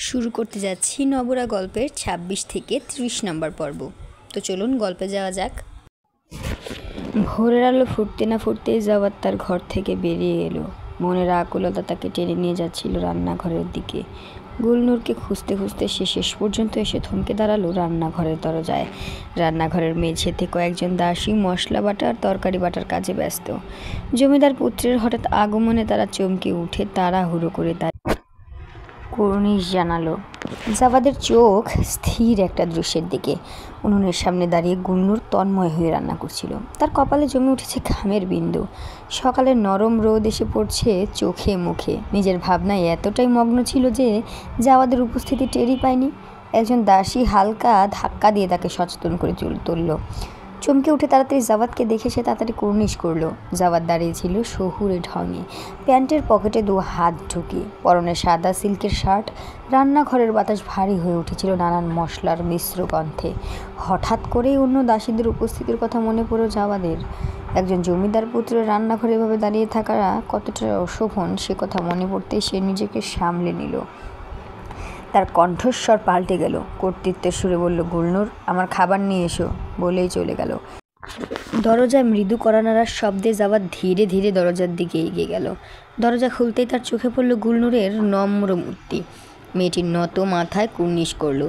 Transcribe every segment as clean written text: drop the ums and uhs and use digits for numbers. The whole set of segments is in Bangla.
শুরু করতে যাচ্ছি নবরা গল্পের ২৬ থেকে ৩০ নম্বর পর্ব। তো চলুন গল্পে যাওয়া যাক। ভোরের আলো ফুটতে না ফুটতেই জাওয়াদ তার ঘর থেকে বেরিয়ে এলো। মনের আকুলতা তাকে টেনে নিয়ে যাচ্ছিল রান্নাঘরের দিকে। গুলনুরকে খুঁজতে খুঁজতে সে শেষ পর্যন্ত এসে থমকে দাঁড়ালো রান্নাঘরের দরজায়। রান্নাঘরের মেঝেতে কয়েকজন দাসী মশলা বাটা আর তরকারি বাটার কাজে ব্যস্ত। জমিদার পুত্রের হঠাৎ আগমনে তারা চমকে উঠে তাড়াহুড়ো করে কুর্নিশ জানালো। জাওয়াদের চোখ স্থির একটা দৃশ্যের দিকে। উনুনের সামনে দাঁড়িয়ে গুলনুর তন্ময় হয়ে রান্না করছিল। তার কপালে জমে উঠেছে ঘামের বিন্দু। সকালের নরম রোদ এসে পড়ছে চোখে মুখে। নিজের ভাবনায় এতটাই মগ্ন ছিল যে জাওয়াদের উপস্থিতি টেরই পায়নি। একজন দাসী হালকা ধাক্কা দিয়ে তাকে সচেতন করে তুলল। চমকে উঠে তাড়াতাড়ি জাওয়াদকে দেখে সে তাড়াতাড়ি কুর্নিশ করলো। জাওয়াদ দাঁড়িয়েছিল শহুরে ঢঙে, প্যান্টের পকেটে 2 হাত ঢুকে, পরনে সাদা সিল্কের শার্ট। রান্নাঘরের বাতাস ভারী হয়ে উঠেছিল নানান মশলার মিশ্র গন্ধে। হঠাৎ করেই অন্য দাসীদের উপস্থিতির কথা মনে পড়ল জাওয়াদের। একজন জমিদার পুত্রের রান্নাঘরে এভাবে দাঁড়িয়ে থাকা কতটা অশোভন সে কথা মনে পড়তেই সে নিজেকে সামলে নিল। তার কণ্ঠস্বর পাল্টে গেল। কর্তৃত্বের সুরে বলল, গুলনুর, আমার খাবার নিয়ে এসো, বলেই চলে গেল। দরজায় মৃদু কড়া নাড়ার শব্দে জাওয়াদ ধীরে ধীরে দরজার দিকে এগিয়ে গেল। দরজা খুলতেই তার চোখে পড়ল গুলনুরের নম্র মূর্তি। মেয়েটির নত মাথায় কুর্নিশ করল।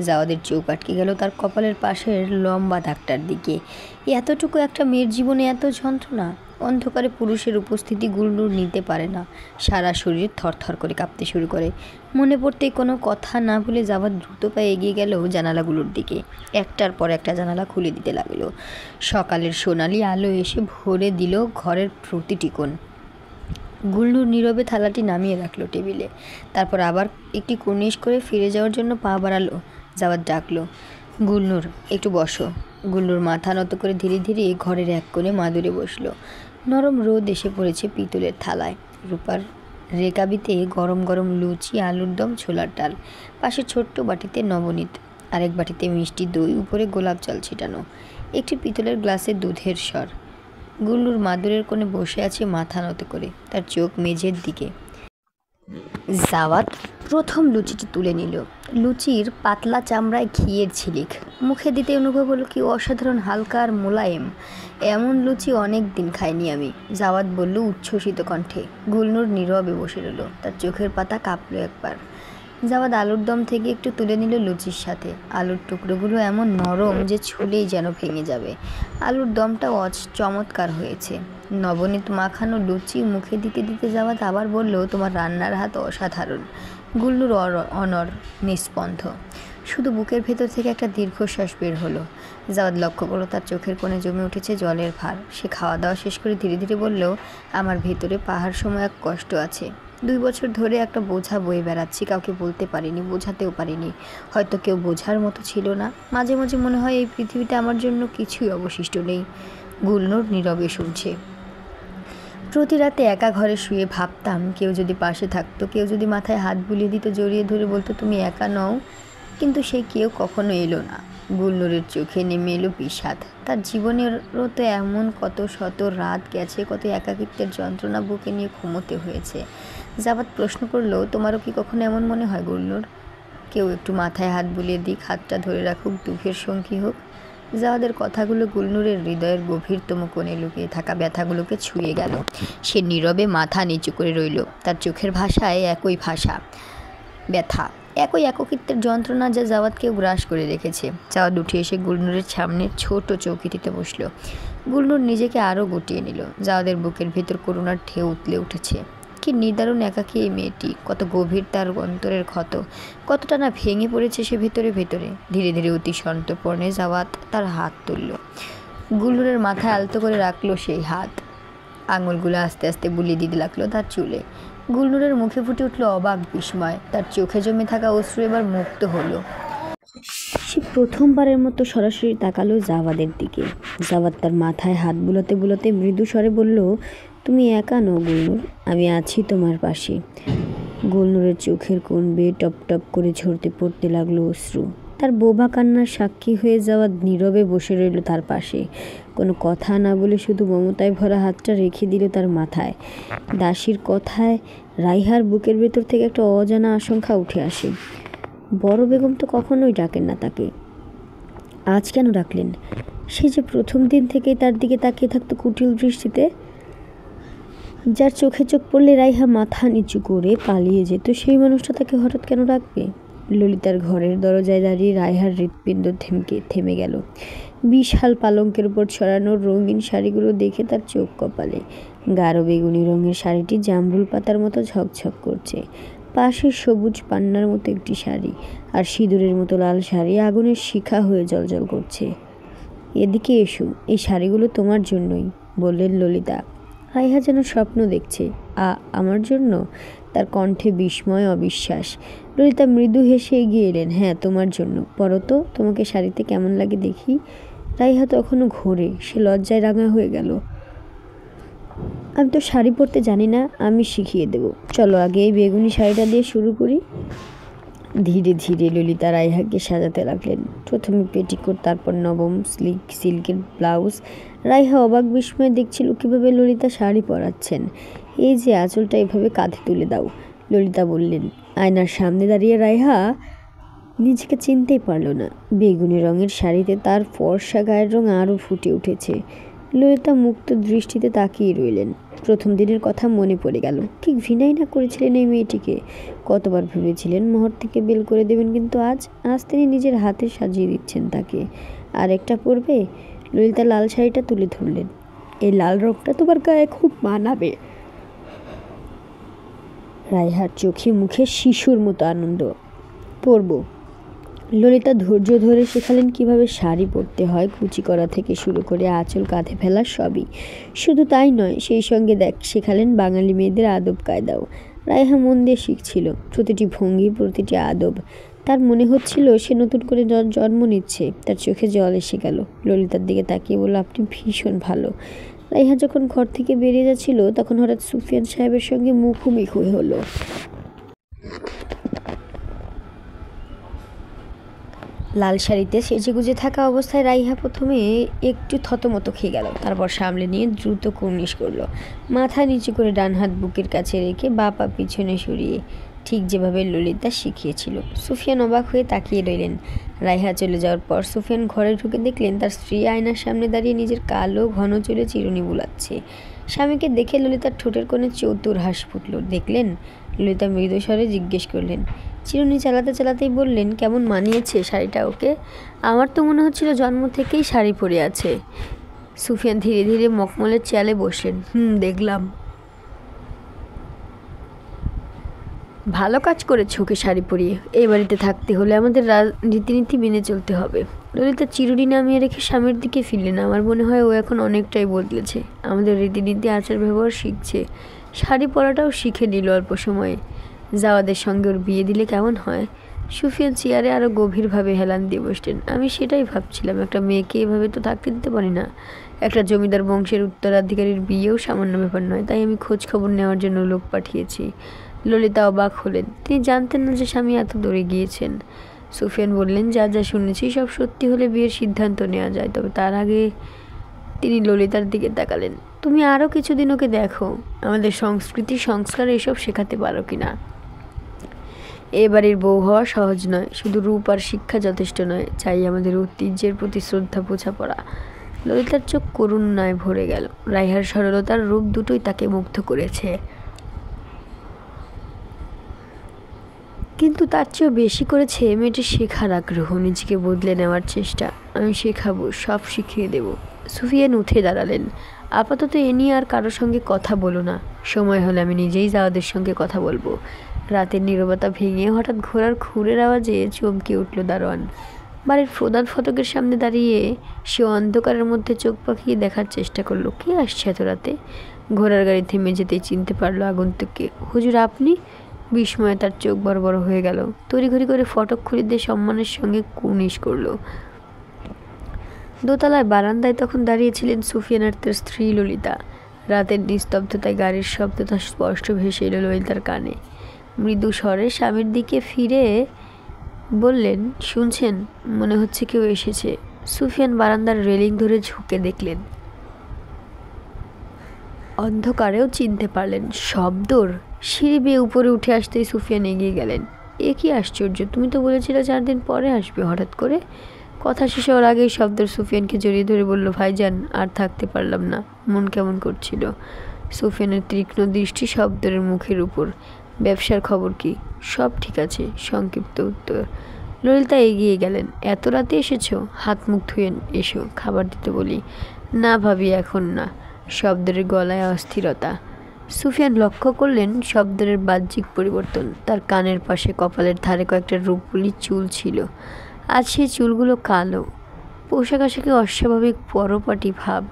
জাওয়াদের চোখ আটকে গেল তার কপালের পাশের লম্বা দাগটার দিকে। এতটুকু একটা মেয়ের জীবনে এত যন্ত্রণা! অন্ধকারে পুরুষের উপস্থিতি গুলনুর নিতে পারে না। সারা শরীর থরথর করে কাঁপতে শুরু করে। মনে পড়তেই কোনো কথা না ভুলে জাওয়াদ দ্রুত পায়ে এগিয়ে গেল জানালাগুলোর দিকে। একটার পর একটা জানালা খুলে দিতে লাগলো। সকালের সোনালি আলো এসে ভরে দিল ঘরের প্রতিটি কোণ। গুলনুর নীরবে থালাটি নামিয়ে রাখলো টেবিলে। তারপর আবার একটি কুর্নিশ করে ফিরে যাওয়ার জন্য পা বাড়ালো। জাওয়াদ ডাকলো, গুলনুর, একটু বসো। গুলনুর মাথা নত করে ধীরে ধীরে ঘরের এক কোণে মাদুরে বসলো। নরম রোদ এসে পড়েছে পিতলের থালায়। রূপার রেকাবিতে গরম গরম লুচি, আলুর দম, ছোলার ডাল। পাশে ছোট্ট বাটিতে নবনীত, আরেক বাটিতে মিষ্টি দই, উপরে গোলাপ জল ছিটানো। একটি পিতলের গ্লাসে দুধের সর। গুলনুর মাদুরের কোণে বসে আছে মাথা নত করে, তার চোখ মেঝের দিকে। জাওয়াদ প্রথম লুচিটি তুলে নিল। লুচির পাতলা চামড়ায় ঘিয়ের ঝিলিক। মুখে দিতে অনুভব হলো কি অসাধারণ হালকা আর মোলায়েম। এমন লুচি অনেক দিন খাইনি আমি, জাওয়াদ বলল উচ্ছ্বসিত কণ্ঠে। গুলনুর নীরবে বসে রইল, তার চোখের পাতা কাঁপলো একবার। জাওয়াদ আলুর দম থেকে একটু তুলে নিল লুচির সাথে। আলুর টুকরোগুলো এমন নরম যে ছুলেই যেন ভেঙে যাবে। আলুর দমটাও চমৎকার হয়েছে। নবনীত মাখানো লুচি মুখে দিতে দিতে জাওয়াদ আবার বলল, তোমার রান্নার হাত অসাধারণ। গুলনুর অনর, নিস্পন্ধ। শুধু বুকের ভেতর থেকে একটা দীর্ঘশ্বাস বের হলো। জাওয়াদ লক্ষ্য করলো তার চোখের কোণে জমে উঠেছে জলের ভার। সে খাওয়া দাওয়া শেষ করে ধীরে ধীরে বলল, আমার ভেতরে পাহাড় সময় এক কষ্ট আছে। 2 বছর ধরে একটা বোঝা বয়ে বেড়াচ্ছি, কাউকে বলতে পারিনি, বোঝাতেও পারিনি। হয়তো কেউ বোঝার মতো ছিল না। মাঝে মাঝে মনে হয় এই পৃথিবীতে আমার জন্য কিছুই অবশিষ্ট নেই। গুলনুর নীরবে শুনছে। প্রতি রাতে একা ঘরে শুয়ে ভাবতাম, কেউ যদি পাশে থাকতো, কেউ যদি মাথায় হাত বুলিয়ে দিত, জড়িয়ে ধরে বলতো তুমি একা নও। কিন্তু সেই কেউ কখনো এলো না। গুলনুরের চোখে নেমে এলো বিষাদ। তার জীবনেরও তো এমন কত শত রাত গেছে, কত একাকিত্বের যন্ত্রণা বুকে নিয়ে ঘুমোতে হয়েছে। জাওয়াদ প্রশ্ন করলো, তোমারও কি কখনো এমন মনে হয় গুলনুর? কেউ একটু মাথায় হাত বুলিয়ে দিক, হাতটা ধরে রাখুক, দুঃখের সঙ্গী হোক। জাওয়াদের কথাগুলো গুলনুরের হৃদয়ের গভীরতম কোণে লুকিয়ে থাকা ব্যথাগুলোকে ছুঁয়ে গেল। সে নীরবে মাথা নিচু করে রইল। তার চোখের ভাষায় একই ভাষা, ব্যথা, একই একাকিত্বের যন্ত্রণা যা জাওয়াদকেও গ্রাস করে রেখেছে। জাওয়াদ উঠে এসে গুলনুরের সামনে ছোট চৌকিটিতে বসল। গুলনুর নিজেকে আরও গুটিয়ে নিল। জাওয়াদের বুকের ভেতর করুণার ঢেউ উতলে উঠেছে। কি নিদারুণ একাকী এই মেয়েটি! কত গভীর তার অন্তরের ক্ষত! কতটা না ভেঙে পড়েছে সে ভেতরে ভেতরে। ধীরে ধীরে অতি সন্তর্পণে জাওয়াদ তার হাত তুলল। গুলনুরের মাথায় আলতো করে রাখলো সেই হাত। আঙুলগুলো আস্তে আস্তে বুলিয়ে দিতে লাগলো তার চুলে। গুলনুরের মুখে ফুটে উঠল অবাক বিস্ময়। তার চোখে জমে থাকা অশ্রু এবার মুক্ত হলো। সে প্রথমবারের মতো সরাসরি তাকালো জাওয়াদের দিকে। জাওয়াদ তার মাথায় হাত বুলাতে বুলাতে মৃদু স্বরে বলল, তুমি একা নও গুলনুর, আমি আছি তোমার পাশে। গুলনুরের চোখের কোণ বেয়ে টপ টপ করে ঝরতে পড়তে লাগলো অশ্রু। তার বোবা কান্নার সাক্ষী হয়ে যাওয়া নীরবে বসে রইল তার পাশে। কোনো কথা না বলে শুধু মমতায় ভরা হাতটা রেখে দিল তার মাথায়। দাসীর কথায় রাইহার বুকের ভেতর থেকে একটা অজানা আশঙ্কা উঠে আসে। বড় বেগম তো কখনোই ডাকেন না তাকে, আজ কেন ডাকলেন? সে যে প্রথম দিন থেকেই তার দিকে তাকিয়ে থাকতো কুটিল দৃষ্টিতে, যার চোখে চোখ পড়লে রাইহা মাথা নিচু করে পালিয়ে যেত, সেই মানুষটা তাকে হঠাৎ কেন ডাকবে? ললিতার ঘরের দরজায় দাঁড়িয়ে রাইহার হৃৎপিণ্ড থেমে গেল। বিশাল পালঙ্কের উপর ছড়ানো রঙিন শাড়িগুলো দেখে তার চোখ কপালে। গাঢ় বেগুনি রঙের শাড়িটি জামরুল পাতার মতো ঝকঝক করছে, পাশে সবুজ পান্নার মতো একটি শাড়ি, আর সিঁদুরের মতো লাল শাড়ি আগুনের শিখা হয়ে জ্বলজ্বল করছে। এদিকে এসো, এই শাড়িগুলো তোমার জন্যই, বললেন ললিতা। রাইহা যেন স্বপ্ন দেখছে। আমার জন্য? তার কণ্ঠে বিস্ময়, অবিশ্বাস। ললিতা মৃদু হেসে এগিয়ে এলেন। হ্যাঁ, তোমার জন্য। পরো তো, তোমাকে শাড়িতে কেমন লাগে দেখি। রাইহা তখনও ঘোরে, সে লজ্জায় রাঙা হয়ে গেল। আমি তো শাড়ি পরতে জানি না, আমি শিখিয়ে দেব। চলো আগে এই বেগুনি শাড়িটা দিয়ে শুরু করি। ধীরে ধীরে ললিতা রাইহাকে সাজাতে লাগলেন। প্রথমে পেটিকোট, তারপর নবম সিল্কের ব্লাউজ। রাইহা অবাক বিস্ময়ে দেখছিল কীভাবে ললিতা শাড়ি পরাচ্ছেন। এই যে আঁচলটা এভাবে কাঁধে তুলে দাও, ললিতা বললেন। আয়নার সামনে দাঁড়িয়ে রাইহা নিজেকে চিনতেই পারল না। বেগুনি রঙের শাড়িতে তার ফর্সা গায়ের রং আরও ফুটে উঠেছে। ললিতা মুক্ত দৃষ্টিতে তাকিয়ে রইলেন। প্রথম দিনের কথা মনে পড়ে গেল। কি ঘৃণাই না করেছিলেন এই মেয়েটিকে। কতবার ভেবেছিলেন মোহর থেকে বেল করে দেবেন, কিন্তু আজ তিনি নিজের হাতে সাজিয়ে দিচ্ছেন তাকে। আর একটা পরবে? ললিতা লাল শাড়িটা তুলে ধরলেন। এই লাল রংটা তোমার গায়ে খুব মানাবে। রাইহার চোখে মুখে শিশুর মতো আনন্দ। পরবো। ললিতা ধৈর্য ধরে শেখালেন কিভাবে শাড়ি পরতে হয়, কুচি করা থেকে শুরু করে আঁচল কাঁধে ফেলা সবই। শুধু তাই নয়, সেই সঙ্গে শেখালেন বাঙালি মেয়েদের আদব কায়দাও। রাইহা মন দিয়ে শিখছিল, প্রতিটি ভঙ্গি, প্রতিটি আদব। তার মনে হচ্ছিল সে নতুন করে জন্ম নিচ্ছে। তার চোখে জল এসে গেল। ললিতার দিকে তাকিয়ে বলল, আপনি ভীষণ ভালো। রাইহা যখন ঘর থেকে বেরিয়ে যাচ্ছিল, তখন হঠাৎ সুফিয়ান সাহেবের সঙ্গে মুখোমুখি হলো। লাল শাড়িতে সেজেগুজে থাকা অবস্থায় রাইহা প্রথমে একটু থতমত খেয়ে গেল, তারপর সামলে নিয়ে দ্রুত কুর্নিশ করলো। মাথা নিচু করে ডান হাত বুকের কাছে রেখে বা পা পিছনে সরিয়ে, ঠিক যেভাবে ললিতা শিখিয়েছিল। সুফিয়ান অবাক হয়ে তাকিয়ে রইলেন। রাইহা চলে যাওয়ার পর সুফিয়ান ঘরে ঢুকে দেখলেন তার স্ত্রী আয়নার সামনে দাঁড়িয়ে নিজের কালো ঘন চুলে চিরুনি বুলাচ্ছে। স্বামীকে দেখে ললিতার ঠোঁটের কোণে চতুর হাসি ফুটল। দেখলেন? ললিতা মৃদু স্বরে জিজ্ঞেস করলেন। চিরুনি চালাতে চালাতেই বললেন, কেমন মানিয়েছে শাড়িটা ওকে? আমার তো মনে হচ্ছিল জন্ম থেকেই শাড়ি পরে আছে। সুফিয়ান ধীরে ধীরে মখমলের চেয়ারে বসলেন। দেখলাম। ভালো কাজ করেছে ওকে শাড়ি পরিয়ে। এই বাড়িতে থাকতে হলে আমাদের রীতিনীতি মেনে চলতে হবে। ললিতা চিরুনি নামিয়ে রেখে স্বামীর দিকে ফিরলেন। আমার মনে হয় ও এখন অনেকটাই বদলেছে। আমাদের রীতিনীতি, আচার ব্যবহার শিখছে। শাড়ি পরাটাও শিখে নিল অল্প সময়ে। জাওয়াদের সঙ্গে ওর বিয়ে দিলে কেমন হয়? সুফিয়ান চেয়ারে আরও গভীরভাবে হেলান দিয়ে বসলেন। আমি সেটাই ভাবছিলাম, একটা মেয়েকে এভাবে তো থাকতে দিতে পারি না। একটা জমিদার বংশের উত্তরাধিকারীর বিয়েও সামান্য ব্যাপার নয়, তাই আমি খোঁজ খবর নেওয়ার জন্য লোক পাঠিয়েছি। ললিতা অবাক হলেন। তিনি জানতেন না যে স্বামী এত দূরে গিয়েছেন। সুফিয়ান বললেন, যা যা শুনেছি সব সত্যি হলে বিয়ের সিদ্ধান্ত নেওয়া যায়, তবে তার আগে। তিনি ললিতার দিকে তাকালেন। তুমি আরও কিছুদিন ওকে দেখো, আমাদের সংস্কৃতি, সংস্কার এসব শেখাতে পারো কিনা। এ বাড়ির বউ হওয়া সহজ নয়, শুধু রূপ আর শিক্ষা যথেষ্ট নয়, চাই আমাদের ঐতিহ্যের প্রতি শ্রদ্ধা বোঝাপড়া। ললিতার চোখ করুণায় ভরে গেল। রাইহার সরলতার রূপ দুটোই তাকে মুগ্ধ করেছে, কিন্তু তার চেয়েও বেশি করেছে মেয়েটির শেখার আগ্রহ, নিজেকে বদলে নেওয়ার চেষ্টা। আমি শেখাবো, সব শিখিয়ে দেব। সুফিয়ান উঠে দাঁড়ালেন। আপাতত এ নিয়ে আর কারোর সঙ্গে কথা বলো না, সময় হলে আমি নিজেই জাওয়াদের সঙ্গে কথা বলবো। রাতের নীরবতা ভেঙে হঠাৎ ঘোড়ার খুরের আওয়াজে চমকে উঠল দারোয়ান। বাড়ির প্রধান ফটকের সামনে দাঁড়িয়ে সে অন্ধকারের মধ্যে চোখ পাকিয়ে দেখার চেষ্টা করলো, কে আসছে এত রাতে। ঘোড়ার গাড়ি থেমে যেতেই চিনতে পারলো আগন্তুককে। হুজুর, আপনি? বিস্ময়ে তার চোখ বড় বড় হয়ে গেল। তড়িঘড়ি করে ফটক খুলে দিয়ে সম্মানের সঙ্গে কুর্নিশ করলো। দোতলায় বারান্দায় তখন দাঁড়িয়েছিলেন সুফিয়ান আর তার স্ত্রী ললিতা। রাতের নিস্তব্ধতায় গাড়ির শব্দটা স্পষ্ট ভেসে এলো ললিতার কানে। মৃদু স্বরে স্বামীর দিকে ফিরে বললেন, শুনছেন? মনে হচ্ছে কেউ এসেছে। সুফিয়ান বারান্দার রেলিং ধরে ঝুঁকে দেখলেন, অন্ধকারেও চিনতে পারলেন শব্দর। সিঁড়ি বেয়ে উপরে উঠে আসতেই সুফিয়ান এগিয়ে গেলেন। এ কি আশ্চর্য, তুমি তো বলেছিলে 4 দিন পরে আসবে, হঠাৎ করে? কথা শেষ হওয়ার আগেই শব্দর সুফিয়ানকে জড়িয়ে ধরে বলল, ভাইজান আর থাকতে পারলাম না, মন কেমন করছিল। সুফিয়ানের তীক্ষ্ণ দৃষ্টি শব্দরের মুখের উপর। ব্যবসার খবর কি? সব ঠিক আছে, সংক্ষিপ্ত উত্তর। ললিতা এগিয়ে গেলেন। এত রাতে এসেছো? হাত মুখ ধুয়ে এসো, খাবার দিতে বলি। না ভাবি, এখন না। শব্দরের গলায় অস্থিরতা। সুফিয়ান লক্ষ্য করলেন শব্দরের বাহ্যিক পরিবর্তন। তার কানের পাশে কপালের ধারে কয়েকটা রূপগুলি চুল ছিল। আজ সেই চুলগুলো কালো। পোশাক আশাকে অস্বাভাবিক পরপাটি ভাব।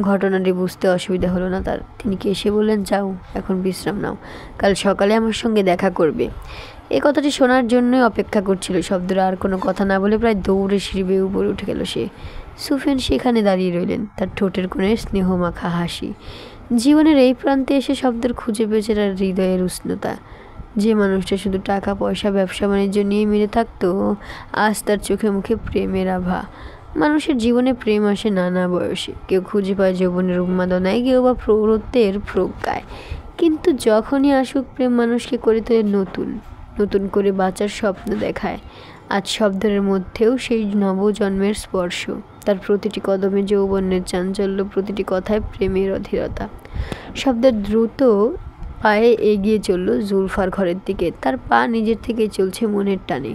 ঘটনাটি বুঝতে অসুবিধা হলো না তার। তিনি কি এসে বললেন, যাও এখন বিশ্রাম নাও, কাল সকালে আমার সঙ্গে দেখা করবে। এই কথাটি শোনার জন্যই অপেক্ষা করছিল শব্দরা। আর কোনো কথা না বলে প্রায় দৌড়ে সিঁড়ি বেয়ে উপরে উঠে গেল সে। সুফিয়ান সেখানে দাঁড়িয়ে রইলেন, তার ঠোঁটের কোণে স্নেহমাখা হাসি। জীবনের এই প্রান্তে এসে শব্দের খুঁজে পেয়েছে তার হৃদয়ের উষ্ণতা। যে মানুষটা শুধু টাকা পয়সা ব্যবসা বাণিজ্য নিয়ে মেরে থাকতো, আজ তার চোখে মুখে প্রেমের আভা। মানুষের জীবনে প্রেম আসে নানা বয়সে। কেউ খুঁজে পায় যৌবনের উন্মাদনায়, কেউ বা প্রৌঢ়ত্বের প্রজ্ঞায়। কিন্তু যখনই আসুক, প্রেম মানুষকে করে তোলে নতুন নতুন করে বাঁচার স্বপ্ন দেখায়। আজ শব্দের মধ্যেও সেই নবজন্মের স্পর্শ। তার প্রতিটি কদমে যৌবনের চাঞ্চল্য, প্রতিটি কথায় প্রেমের অধীরতা। শব্দের দ্রুত পায়ে এগিয়ে চলল জুলফার ঘরের দিকে। তার পা নিজের থেকেই চলছে মনের টানে।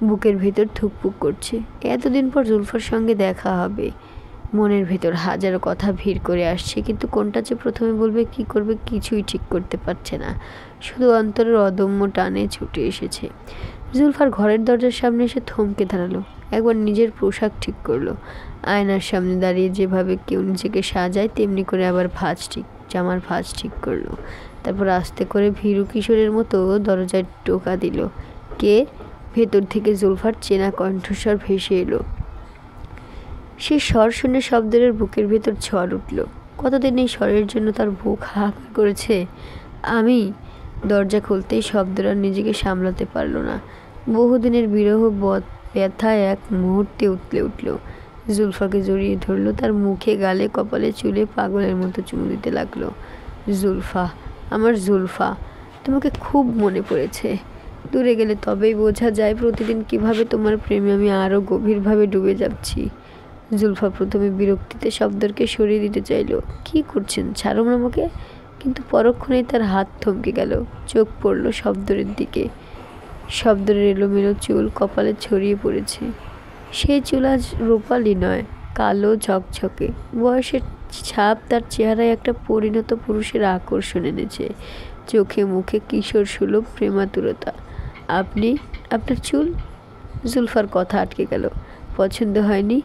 বুকের ভেতর ধুকপুক করছে। এতদিন পর জুলফার সঙ্গে দেখা হবে। মনের ভেতর হাজারো কথা ভিড় করে আসছে, কিন্তু কোনটা যে প্রথমে বলবে, কি করবে, কিছুই ঠিক করতে পারছে না। শুধু অন্তরের অদম্য টানে ছুটে এসেছে। জুলফার ঘরের দরজার সামনে এসে থমকে দাঁড়ালো। একবার নিজের পোশাক ঠিক করলো। আয়নার সামনে দাঁড়িয়ে যেভাবে কেউ নিজেকে সাজায়, তেমনি করে আবার জামার ভাঁজ ঠিক করলো। তারপর আস্তে করে ভীরু কিশোরের মতো দরজায় টোকা দিল। কে? ভেতর থেকে জুলফার চেনা কণ্ঠস্বর ভেসে এলো। সেই স্বর শুনে শব্দের বুকের ভেতর ঝড় উঠল। কতদিন এই স্বরের জন্য তার বুক হাহাকার করেছে। আমি। দরজা খুলতেই শব্দরা নিজেকে সামলাতে পারল না। বহুদিনের বিরহ ব্যথা এক মুহূর্তে উতলে উঠল। জুলফাকে জড়িয়ে ধরল। তার মুখে, গালে, কপালে, চুলে পাগলের মতো চুমু দিতে লাগলো। জুলফা, আমার জুলফা, তোমাকে খুব মনে পড়েছে। দূরে গেলে তবেই বোঝা যায় প্রতিদিন কিভাবে তোমার প্রেমে আমি আরও গভীরভাবে ডুবে যাচ্ছি। জুলফা প্রথমে বিরক্তিতে শব্দরকে সরিয়ে দিতে চাইল। কি করছেন, ছাড়ুন আমাকে। কিন্তু পরক্ষণেই তার হাত থমকে গেল। চোখ পড়ল শব্দরের দিকে। শব্দরের এলোমেলো চুল কপালে ছড়িয়ে পড়েছে। সেই চুল আজ রূপালি নয়, কালো ঝকঝকে। বয়সের ছাপ তার চেহারায় একটা পরিণত পুরুষের আকর্ষণ এনেছে। চোখে মুখে কিশোর সুলভ প্রেমাতুরতা। আপনার চুল? জুলফার কথা আটকে গেল। পছন্দ হয়নি?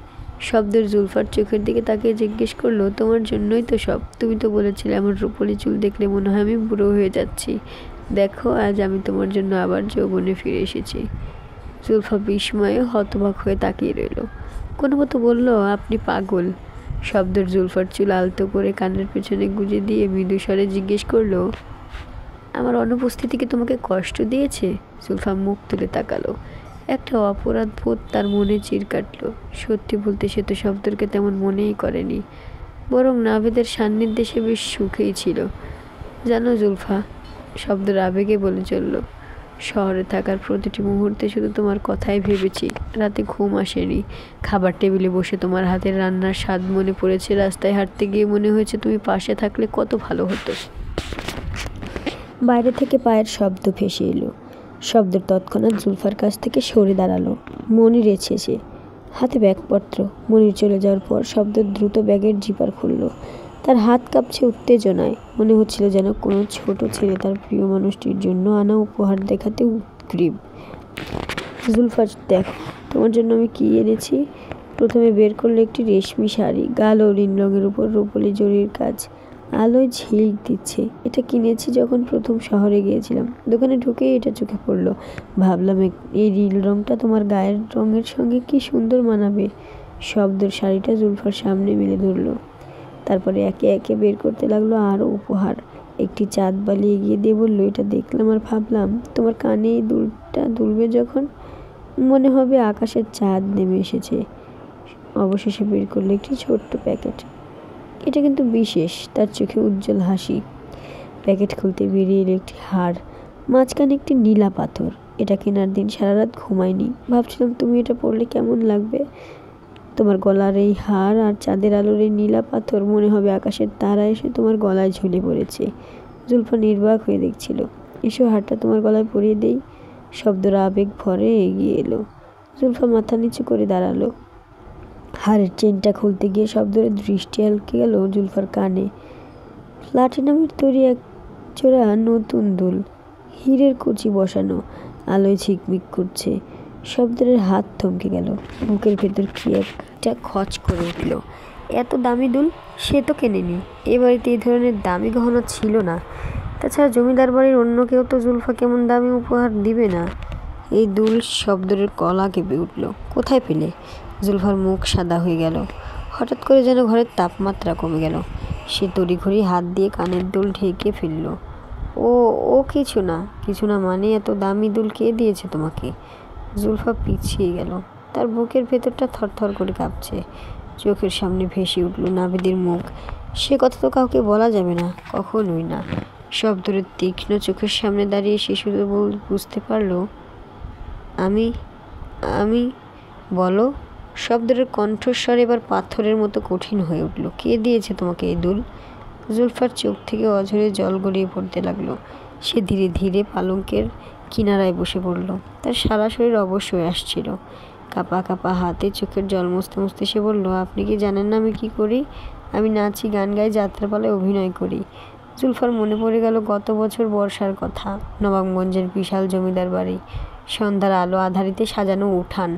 শব্দের জুলফার চোখের দিকে তাকিয়ে জিজ্ঞেস করলো, তোমার জন্যই তো সব। তুমি তো বলেছিলে আমার রূপলি চুল দেখলে মনে হয় আমি বুড়ো হয়ে যাচ্ছি। দেখো, আজ আমি তোমার জন্য আবার যৌবনে ফিরে এসেছি। জুলফা বিস্ময়ে হতবাক হয়ে তাকিয়ে রইল। কোনো মতো বলল, আপনি পাগল। শব্দের জুলফার চুল আলতো করে কানের পেছনে গুজে দিয়ে মৃদু স্বরে জিজ্ঞেস করলো, আমার অনুপস্থিতি কি তোমাকে কষ্ট দিয়েছে? জুলফা মুখ তুলে তাকালো। একটা অপরাধ বোধ তার মনে চির কাটল। সত্যি বলতে সে তো শব্দকে তেমন মনেই করেনি, বরং নাভেদের সান্নিধ্যে সে বেশ সুখেই ছিল। জানো জুলফা, শব্দের আবেগে বলে চলল, শহরে থাকার প্রতিটি মুহূর্তে শুধু তোমার কথাই ভেবেছি। রাতে ঘুম আসেনি। খাবার টেবিলে বসে তোমার হাতের রান্নার স্বাদ মনে পড়েছে। রাস্তায় হাঁটতে গিয়ে মনে হয়েছে তুমি পাশে থাকলে কত ভালো হতো। বাইরে থেকে পায়ের শব্দ ভেসে এলো। শব্দের তৎক্ষণাৎ জুলফার কাছ থেকে সরে দাঁড়ালো। মনির এসেছে, হাতে ব্যাগপত্র। মনির চলে যাওয়ার পর শব্দ দ্রুত ব্যাগের জিপার খুলল। তার হাত কাঁপছে উত্তেজনায়। মনে হচ্ছিল যেন কোনো ছোট ছেলে তার প্রিয় মানুষটির জন্য আনা উপহার দেখাতে উদ্গ্রীব। জুলফা, দেখো তোমার জন্য আমি কি এনেছি। প্রথমে বের করলো একটি রেশমি শাড়ি, গাঢ় নীল রঙের উপর রূপলি জরির কাজ, আলোয় ঝিলিক দিচ্ছে। এটা কিনেছি যখন প্রথম শহরে গিয়েছিলাম। দোকানে ঢুকেই এটা চোখে পড়লো। ভাবলাম এই নীল রঙটা তোমার গায়ের রঙের সঙ্গে কি সুন্দর মানাবে। শব্দের শাড়িটা জুলফার সামনে মেলে ধরলো। তারপরে একে একে বের করতে লাগলো আরও উপহার। একটি চাঁদ বালি এগিয়ে দিয়ে বললো, এটা দেখলাম আর ভাবলাম তোমার কানে এই দুলটা দুলবে যখন। মনে হবে আকাশের চাঁদ নেমে এসেছে। অবশেষে বের করলো একটি ছোট্ট প্যাকেট। এটা কিন্তু বিশেষ। তার চোখে উজ্জ্বল হাসি। প্যাকেট খুলতে বেরিয়ে এলো একটি হার, মাঝখানে একটি নীলা পাথর। এটা কেনার দিন সারা রাত ঘুমাইনি, ভাবছিলাম তুমি এটা পরলে কেমন লাগবে। তোমার গলার এই হার আর চাঁদের আলোর এই নীলা পাথর, মনে হবে আকাশের তারা এসে তোমার গলায় ঝুলে পড়েছে। জুলফা নির্বাক হয়ে দেখছিল। এসো, হারটা তোমার গলায় পরিয়ে দেই। শব্দরা আবেগ ভরে এগিয়ে এলো। জুলফা মাথা নিচু করে দাঁড়ালো। হারের চেনটা খুলতে গিয়ে শব্দের দৃষ্টি আটকে গেল জুলফার কানে। প্লাটিনামের তৈরি এক জোড়া নতুন দুল, হীরের কুচি বসানো, আলোয় ঝিকমিক করছে। শব্দের হাত থমকে গেল। বুকের ভেতর কি একটা খচ করে উঠল। এত দামি দুল সে তো কেনেনি। এ বাড়িতে এই ধরনের দামি গহনা ছিল না। তাছাড়া জমিদার বাড়ির অন্য কেউ তো জুলফা কেমন দামি উপহার দিবে না। এই দুল শব্দের গলা কেঁপে উঠল। কোথায় পেলে? জুলফার মুখ সাদা হয়ে গেল। হঠাৎ করে যেন ঘরের তাপমাত্রা কমে গেল। সে তড়িঘড়ি হাত দিয়ে কানের দুল ঢেকে ফেলল। ও ও কিছু না, কিছু না মানে এত দামি দুল কে দিয়েছে তোমাকে? জুলফা পিছিয়ে গেল। তার বুকের ভেতরটা থরথর করে কাঁপছে। চোখের সামনে ভেসে উঠল নাভিদের মুখ। সে কথা তো কাউকে বলা যাবে না, কখনোই না। শব্দের তীক্ষ্ণ চোখের সামনে দাঁড়িয়ে সে শুধু বুঝতে পারল, আমি আমি বলো। শব্দের কণ্ঠস্বর এবার পাথরের মতো কঠিন হয়ে উঠল। কে দিয়েছে তোমাকে এই দুল? জুলফার চোখ থেকে অঝরে জল গড়িয়ে পড়তে লাগলো। সে ধীরে ধীরে পালঙ্কের কিনারায় বসে পড়ল। তার সারা শরীর অবশ হয়ে আসছিল। কাঁপা কাঁপা হাতে চোখের জল মুছতে মুছতে সে বলল, আপনি কি জানেন না আমি কি করি? আমি নাচি, গান গাই, যাত্রাপালায় অভিনয় করি। জুলফার মনে পড়ে গেল গত বছর বর্ষার কথা। নবাবগঞ্জের বিশাল জমিদার বাড়ি, সন্ধ্যার আলো আধারিতে সাজানো উঠান,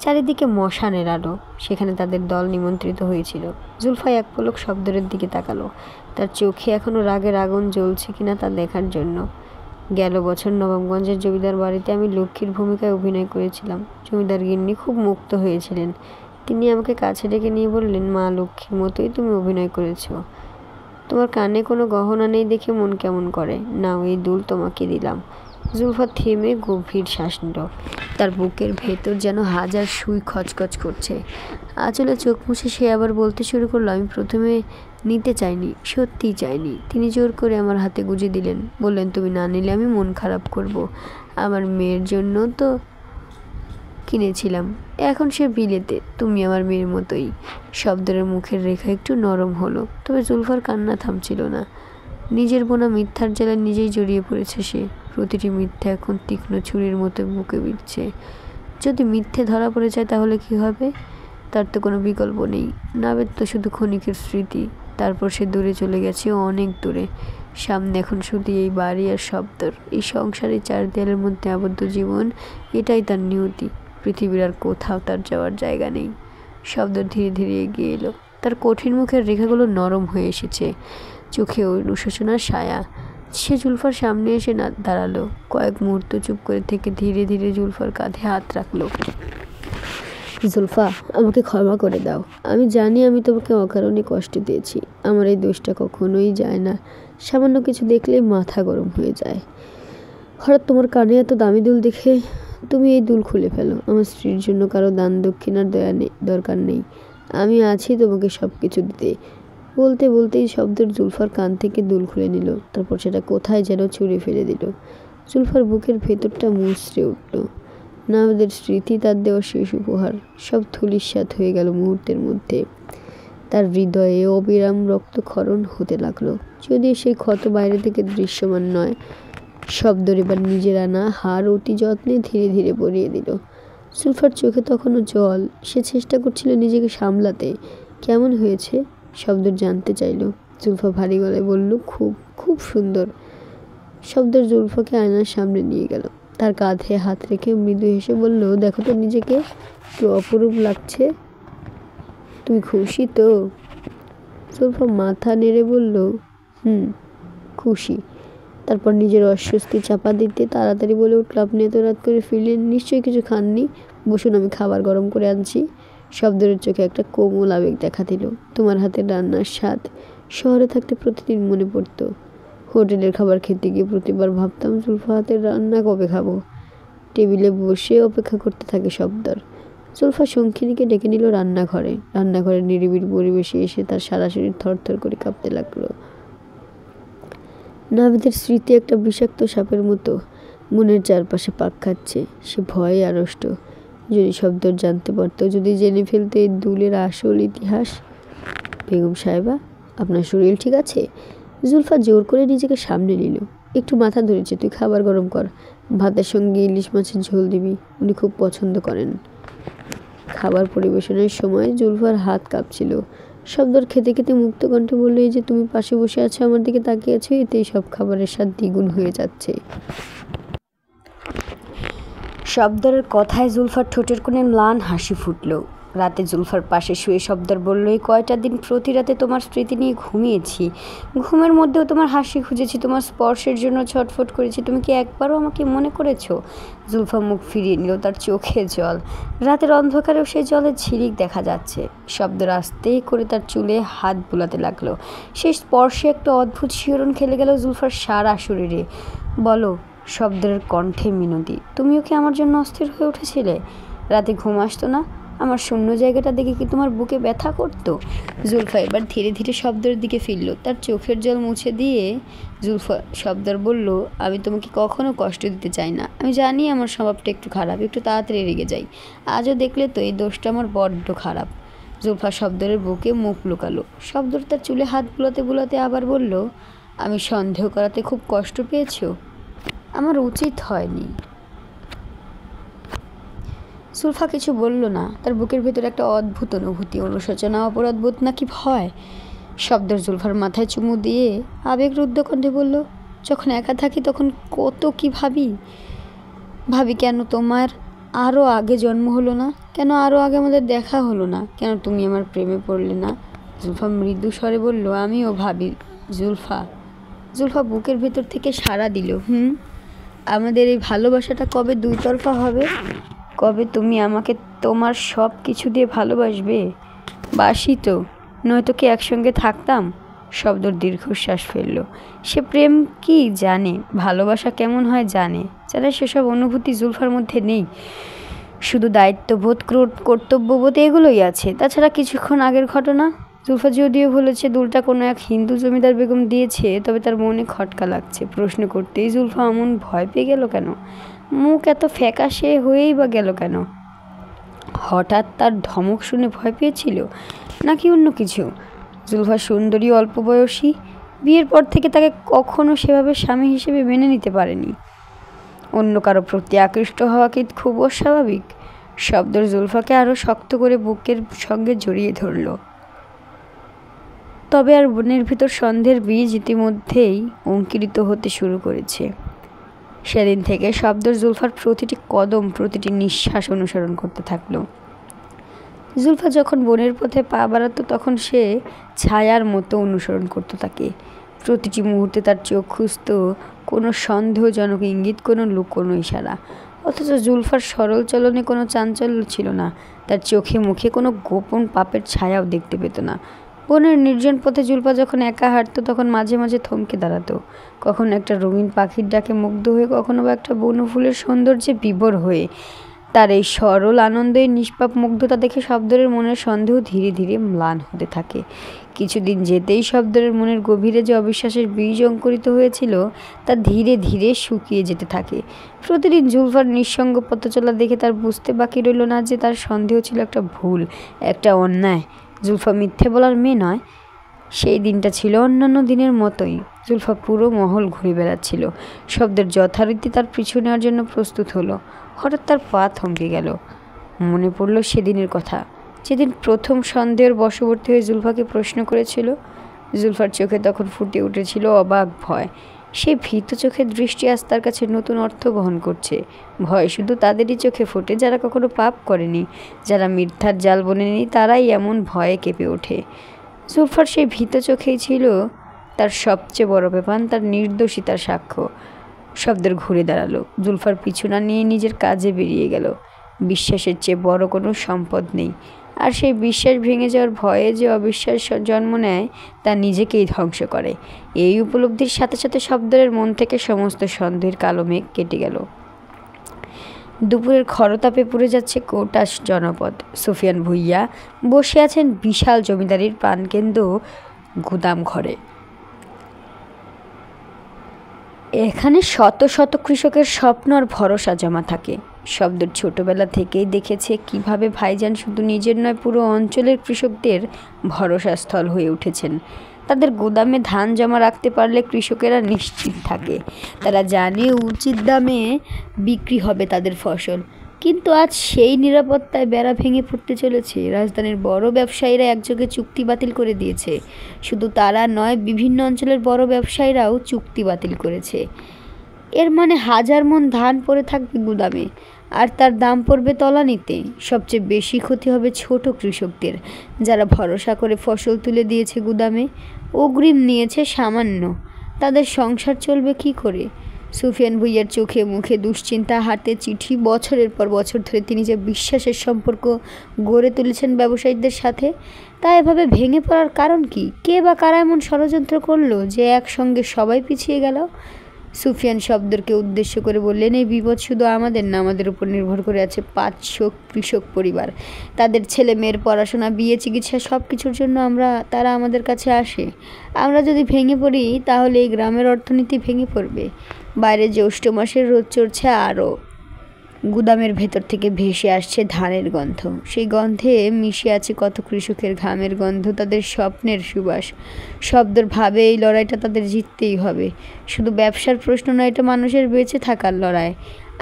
চারিদিকে মশানের আলো। সেখানে তাদের দল নিমন্ত্রিত হয়েছিল। জুলফা এক পলক শব্দের দিকে তাকালো। তার চোখে এখনও রাগের আগুন জ্বলছে কিনা তা দেখার জন্য। গেল বছর নবাবগঞ্জের জমিদার বাড়িতে আমি লক্ষ্মীর ভূমিকায় অভিনয় করেছিলাম। জমিদার গিন্নি খুব মুগ্ধ হয়েছিলেন। তিনি আমাকে কাছে ডেকে নিয়ে বললেন, মা লক্ষ্মীর মতোই তুমি অভিনয় করেছো। তোমার কানে কোনো গহনা নেই দেখে মন কেমন করে। নাও, এই দুল তোমাকে দিলাম। জুলফা থেমে গভীর শ্বাস নিল। তার বুকের ভেতর যেন হাজার সুই খচখচ করছে। আঁচলে চোখ মুছে সে আবার বলতে শুরু করলো, আমি প্রথমে নিতে চাইনি, সত্যিই চাইনি। তিনি জোর করে আমার হাতে গুজে দিলেন, বললেন, তুমি না নিলে আমি মন খারাপ করব। আমার মেয়ের জন্য তো কিনেছিলাম। এখন সে বিলেতে। তুমি আমার মেয়ের মতোই। শব্দের মুখের রেখা একটু নরম হলো। তবে জুলফার কান্না থামছিল না। নিজের বোনা মিথ্যার জ্বালায় নিজেই জড়িয়ে পড়েছে সে। প্রতিটি মিথ্যা এখন তীক্ষ্ণ ছুরির মতো বুকে বিঁধছে। যদি মিথ্যে ধরা পড়ে যায় তাহলে কি হবে? তার তো কোনো বিকল্প নেই। নাবের তো শুধু ক্ষণিকের স্মৃতি। তারপর সে দূরে চলে গেছে, অনেক দূরে। সামনে এখন শুধু এই বাড়ি আর শব্দর, এই সংসারে চার দেয়ালের মধ্যে আবদ্ধ জীবন। এটাই তার নিয়তি। পৃথিবীর আর কোথাও তার যাওয়ার জায়গা নেই। শব্দ ধীরে ধীরে এগিয়ে এলো। তার কঠিন মুখের রেখাগুলো নরম হয়ে এসেছে। চোখে অনুশোচনার ছায়া। সে জুলফার সামনে এসে দাঁড়ালো। কয়েক মুহূর্ত চুপ করে থেকে ধীরে ধীরে জুলফার কাঁধে হাত রাখলো। জুলফা, আমাকে ক্ষমা করে দাও। আমি জানি আমি তোমাকে অকারণে কষ্ট দিয়েছি। আমার এই দোষটা কখনোই যায় না। সামান্য কিছু দেখলেই মাথা গরম হয়ে যায়। হঠাৎ তোমার কানে এত দামি দুল দেখে তুমি এই দুল খুলে ফেলো। আমার স্ত্রীর জন্য কারো দান দক্ষিণার দরকার নেই। আমি আছি তোমাকে সব কিছু দিতে। বলতে বলতেই শব্দের জুলফার কান থেকে দুল খুলে নিল। তারপর সেটা কোথায় যেন ছুঁড়ে ফেলে দিল। জুলফার বুকের ভেতরটা মুচড়ে উঠল। নাবেদের স্মৃতি, তার দেওয়া শেষ উপহার, সব ধূলিসাৎ হয়ে গেল মুহূর্তের মধ্যে। তার হৃদয়ে অবিরাম রক্তক্ষরণ হতে লাগলো। যদিও সেই ক্ষত বাইরে থেকে দৃশ্যমান নয়। শব্দের এবার নিজের আনা হার অতি যত্নে ধীরে ধীরে পরিয়ে দিল। জুলফার চোখে তখনও জল। সে চেষ্টা করছিল নিজেকে সামলাতে। কেমন হয়েছে? শব্দের জানতে চাইল। জুলফা ভারী গলায় বলল, খুব খুব সুন্দর। শব্দের জুলফাকে আয়নার সামনে নিয়ে গেল। তার কাঁধে হাত রেখে মৃদু হেসে বলল, দেখো তো নিজেকে, কি অপরূপ লাগছে। তুমি খুশি তো? জুলফা মাথা নেড়ে বলল, খুশি। তারপর নিজের অস্বস্তি চাপা দিতে তাড়াতাড়ি বলে উঠল, আপনি এত রাত করে ফিরলেন, নিশ্চয়ই কিছু খাননি। বসুন, আমি খাবার গরম করে আনছি। শব্দের চোখে একটা কোমল আবেগ দেখা দিল। তোমার হাতের রান্নার স্বাদ শহরে থাকতে প্রতিদিন মনে পড়তো। হোটেলের খাবার খেতে গিয়ে প্রতিবার ভাবতাম, জুলফা হাতের রান্না কবে খাবো। টেবিলে বসে অপেক্ষা করতে থাকে শব্দর। জুলফা শঙ্খিনীকে ডেকে নিল রান্নাঘরের নিরিবিলি পরিবেশে এসে তার সারা শরীর থরথর করে কাঁপতে লাগলো। নাভিদের স্মৃতি একটা বিষাক্ত সাপের মতো মনের চারপাশে পাক খাচ্ছে। সে ভয়ে আড়ষ্ট। যদি শব্দর জানতে পারতো, যদি জেনে ফেলতো এই দুলের আসল ইতিহাস। বেগম সাহেবা, আপনার শরীর ঠিক আছে? জুলফা জোর করে নিজেকে সামনে নিল। একটু মাথা ধরেছে, তুই খাবার গরম কর। ভাতের সঙ্গে ইলিশ মাছের ঝোল দিবি, উনি খুব পছন্দ করেন। খাবার পরিবেশনের সময় জুলফার হাত কাঁপছিল। শব্দর খেতে খেতে মুক্ত কণ্ঠে বলল, এই যে তুমি পাশে বসে আছো, আমার দিকে তাকিয়ে আছো, এতেই সব খাবারের স্বাদ দ্বিগুণ হয়ে যাচ্ছে। শব্দরের কথায় জুলফার ঠোঁটের কোণে ম্লান হাসি ফুটল। রাতে জুলফার পাশে শুয়ে শব্দর বলল, এই কয়টা দিন প্রতি রাতে তোমার স্মৃতি নিয়ে ঘুমিয়েছি। ঘুমের মধ্যেও তোমার হাসি খুঁজেছি, তোমার স্পর্শের জন্য ছটফট করেছি। তুমি কি একবারও আমাকে মনে করেছো? জুলফা মুখ ফিরিয়ে নিল, তার চোখে জল। রাতের অন্ধকারেও সেই জলের ঝিলিক দেখা যাচ্ছে। শব্দর আস্তে করে তার চুলে হাত বুলাতে লাগলো। সেই স্পর্শে একটা অদ্ভুত শিহরণ খেলে গেল জুলফার সারা শরীরে। বলো, শব্দের কণ্ঠে মিনতি, তুমিও কি আমার জন্য অস্থির হয়ে উঠেছিলে? রাতে ঘুম আসতো না? আমার শূন্য জায়গাটা দেখে কি তোমার বুকে ব্যথা করতো? জুলফা এবার ধীরে ধীরে শব্দের দিকে ফিরল। তার চোখের জল মুছে দিয়ে শব্দর বলল, আমি তোমাকে কখনো কষ্ট দিতে চাই না। আমি জানি আমার স্বভাবটা একটু খারাপ, একটু তাড়াতাড়ি রেগে যাই। আজও দেখলে তো এই দোষটা আমার বড্ড খারাপ। জুলফা শব্দরের বুকে মুখ লুকালো। শব্দর তার চুলে হাত বুলাতে বুলাতে আবার বলল, আমি সন্দেহ করাতে খুব কষ্ট পেয়েছো? আমার উচিত হয়নি। জুলফা কিছু বলল না। তার বুকের ভেতরে একটা অদ্ভুত অনুভূতি, অনুশোচনা, অপরাধবোধ নাকি ভয়। শব্দের জুলফার মাথায় চুমু দিয়ে আবেগরুদ্ধ কণ্ঠে বলল, যখন একা থাকি তখন কত কি ভাবি কেন তোমার আরও আগে জন্ম হলো না? কেন আরও আগে আমাদের দেখা হলো না? কেন তুমি আমার প্রেমে পড়লে না? জুলফা মৃদু স্বরে বলল, আমিও ভাবি। জুলফা বুকের ভেতর থেকে সাড়া দিল, আমাদের এই ভালোবাসাটা কবে দুইতরফা হবে? কবে তুমি আমাকে তোমার সব কিছু দিয়ে ভালোবাসবে? বাসি তো, নয়তো কি একসঙ্গে থাকতাম? শব্দর দীর্ঘশ্বাস ফেলল। সে প্রেম কি জানে, ভালোবাসা কেমন হয় জানে। সেসব অনুভূতি জুলফার মধ্যে নেই। শুধু দায়িত্ববোধ, কর্তব্যবোধ এগুলোই আছে। তাছাড়া কিছুক্ষণ আগের ঘটনা। জুলফা যদিও বলেছে দুলটা কোনো এক হিন্দু জমিদার বেগম দিয়েছে, তবে তার মনে খটকা লাগছে। প্রশ্ন করতেই জুলফা এমন ভয় পেয়ে গেল কেন? মুখ এত ফ্যাকাশে হয়েই বা গেল কেন? হঠাৎ তার ধমক শুনে ভয় পেয়েছিল, নাকি অন্য কিছু? জুলফা সুন্দরী, অল্প বয়সী, বিয়ের পর থেকে তাকে কখনো সেভাবে স্বামী হিসেবে মেনে নিতে পারেনি। অন্য কারো প্রতি আকৃষ্ট হওয়া কি খুব অস্বাভাবিক? শব্দর জুলফাকে আরও শক্ত করে বুকের সঙ্গে জড়িয়ে ধরল। তবে আর বনের ভিতর সন্দেহের বীজ ইতিমধ্যেই অঙ্কুরিত হতে শুরু করেছে। সেদিন থেকে শব্দর জুলফার প্রতিটি কদম, প্রতিটি নিঃশ্বাস অনুসরণ করতে থাকলো। জুলফা যখন বনের পথে পা বাড়াতো তখন সে ছায়ার মতো অনুসরণ করতো তাকে। প্রতিটি মুহূর্তে তার চোখ খুঁজত কোনো সন্দেহজনক ইঙ্গিত, কোনো লুকোনো ইশারা। অথচ জুলফার সরল চলনে কোনো চাঞ্চল্য ছিল না। তার চোখে মুখে কোনো গোপন পাপের ছায়াও দেখতে পেত না। বনের নির্জন পথে জুলফা যখন একা হাঁটতো তখন মাঝে মাঝে থমকে দাঁড়াতো। কখনো একটা রঙিন পাখির ডাকে মুগ্ধ হয়ে, কখনো বা একটা বনফুলের সৌন্দর্যে বিভোর হয়ে। তার এই সরল আনন্দের নিষ্পাপ মুগ্ধতা দেখে শব্দরের মনের সন্দেহ ধীরে ধীরে ম্লান হতে থাকে। কিছুদিন যেতেই শব্দরের মনের গভীরে যে অবিশ্বাসের বীজ অঙ্কুরিত হয়েছিল তা ধীরে ধীরে শুকিয়ে যেতে থাকে। প্রতিদিন জুলফার নিঃসঙ্গ পথ চলা দেখে তার বুঝতে বাকি রইল না যে তার সন্দেহ ছিল একটা ভুল, একটা অন্যায়। জুলফা মিথ্যে বলার মেয়ে নয়। সেই দিনটা ছিল অন্যান্য দিনের মতোই। জুলফা পুরো মহল ঘুরে বেড়াচ্ছিল। শব্দের যথারীতি তার পিছু নেওয়ার জন্য প্রস্তুত হলো। হঠাৎ তার পা থমকে গেল। মনে পড়ল সেদিনের কথা, যেদিন প্রথম সন্দেহের বশবর্তী হয়ে জুলফাকে প্রশ্ন করেছিল। জুলফার চোখে তখন ফুটে উঠেছিল অবাক ভয়। সেই ভীত চোখের দৃষ্টি আজ তার কাছে নতুন অর্থ বহন করছে। ভয় শুধু তাদেরই চোখে ফোটে যারা কখনো পাপ করেনি, যারা মিথ্যার জাল বোনেনি, তারাই এমন ভয়ে কেঁপে ওঠে। জুলফার সেই ভীত চোখেই ছিল তার সবচেয়ে বড় বেপান, তার নির্দোষিতার সাক্ষ্য। শব্দের ঘুরে দাঁড়ালো। জুলফার পিছু না নিয়ে নিজের কাজে বেরিয়ে গেল। বিশ্বাসের চেয়ে বড় কোনো সম্পদ নেই। আর সেই বিশ্বাস ভেঙে যাওয়ার ভয়ে যে অবিশ্বাস জন্ম নেয় তা নিজেকেই ধ্বংস করে। এই উপলব্ধির সাথে সাথে শব্দের মন থেকে সমস্ত সন্দেহের কালো মেঘ কেটে গেল। দুপুরের খরতাপে পুড়ে যাচ্ছে কোটাস জনপদ। সুফিয়ান ভূঁইয়া বসে আছেন বিশাল জমিদারির প্রাণকেন্দ্র গুদাম ঘরে। এখানে শত শত কৃষকের স্বপ্ন আর ভরসা জমা থাকে। শব্দের ছোটবেলা থেকেই দেখেছে কিভাবে ভাইজান শুধু নিজের নয়, পুরো অঞ্চলের কৃষকদের ভরসাস্থল হয়ে উঠেছেন। তাদের গোদামে ধান জমা রাখতে পারলে কৃষকেরা নিশ্চিত থাকে, তারা জানে উচিত দামে বিক্রি হবে তাদের ফসল। কিন্তু আজ সেই নিরাপত্তায় বেড়া ভেঙে পড়তে চলেছে। রাজধানীর বড় ব্যবসায়ীরা একযোগে চুক্তি বাতিল করে দিয়েছে। শুধু তারা নয়, বিভিন্ন অঞ্চলের বড় ব্যবসায়ীরাও চুক্তি বাতিল করেছে। এর মানে 1000 মণ ধান পড়ে থাকবে গুদামে, আর তার দাম পড়বে তলানিতে। সবচেয়ে বেশি ক্ষতি হবে ছোট কৃষকদের, যারা ভরসা করে ফসল তুলে দিয়েছে গুদামে, অগ্রিম নিয়েছে সামান্য। তাদের সংসার চলবে কি করে? সুফিয়ান ভূঁইয়ার চোখে মুখে দুশ্চিন্তা, হাতে চিঠি। বছরের পর বছর ধরে তিনি যে বিশ্বাসের সম্পর্ক গড়ে তুলেছেন ব্যবসায়ীদের সাথে, তা এভাবে ভেঙে পড়ার কারণ কি? কে বা কারা এমন ষড়যন্ত্র করলো যে একসঙ্গে সবাই পিছিয়ে গেল? সুফিয়ান শব্দকে উদ্দেশ্য করে বললেন, এই বিপদ শুধু আমাদের না, আমাদের উপর নির্ভর করে আছে 500 কৃষক পরিবার। তাদের ছেলে মেয়ের পড়াশোনা, বিয়ে, চিকিৎসা সব কিছুর জন্য তারা আমাদের কাছে আসে। আমরা যদি ভেঙে পড়ি তাহলে এই গ্রামের অর্থনীতি ভেঙে পড়বে। বাইরে জ্যৈষ্ঠ মাসের রোদ চড়ছে আরও। গুদামের ভেতর থেকে ভেসে আসছে ধানের গন্ধ। সেই গন্ধে মিশে আছে কত কৃষকের ঘামের গন্ধ, তাদের স্বপ্নের সুবাস। শব্দর ভাবে এই লড়াইটা তাদের জিততেই হবে। শুধু ব্যবসার প্রশ্ন নয়, এটা মানুষের বেঁচে থাকার লড়াই।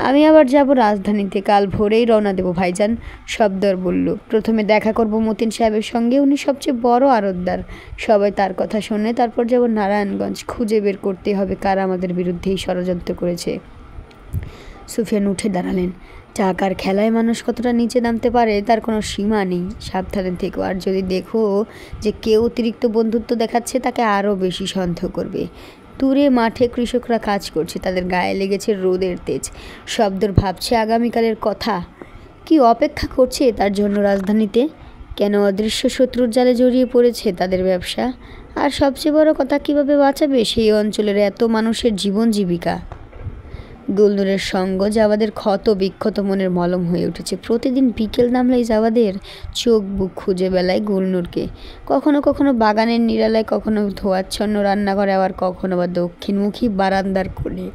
আমি আবার যাব রাজধানীতে, কাল ভোরেই রওনা দেব ভাইজান, শব্দর বলল। প্রথমে দেখা করব মতিন সাহেবের সঙ্গে, উনি সবচেয়ে বড় আড়তদার। সবাই তার কথা শোনে। তারপর যাব নারায়ণগঞ্জ, খুঁজে বের করতে হবে কারা আমাদের বিরুদ্ধে এই ষড়যন্ত্র করেছে। সুফিয়ান উঠে দাঁড়ালেন। টাকার খেলায় মানুষ কতটা নিচে নামতে পারে তার কোনো সীমা নেই। সাবধানে থেকো, আর যদি দেখো যে কেউ অতিরিক্ত বন্ধুত্ব দেখাচ্ছে, তাকে আরও বেশি সন্দেহ করবে। দূরে মাঠে কৃষকরা কাজ করছে, তাদের গায়ে লেগেছে রোদের তেজ। শব্দর ভাবছে আগামীকালের কথা। কি অপেক্ষা করছে তার জন্য রাজধানীতে? কেন অদৃশ্য শত্রুর জালে জড়িয়ে পড়েছে তাদের ব্যবসা? আর সবচেয়ে বড় কথা, কিভাবে বাঁচাবে সেই অঞ্চলের এত মানুষের জীবন জীবিকা? গুলনুরের সঙ্গ জাওয়াদের ক্ষত বিক্ষত মনের মলম হয়ে উঠেছে। প্রতিদিন বিকেল নামলেই জাওয়াদের চোখ বুক খুঁজে বেলায় গুলনুরকে। কখনো কখনো বাগানের নিরালায়, কখনো ধোয়াচ্ছন্ন রান্নাঘরে, আবার কখনো বা দক্ষিণমুখী বারান্দার কোণে।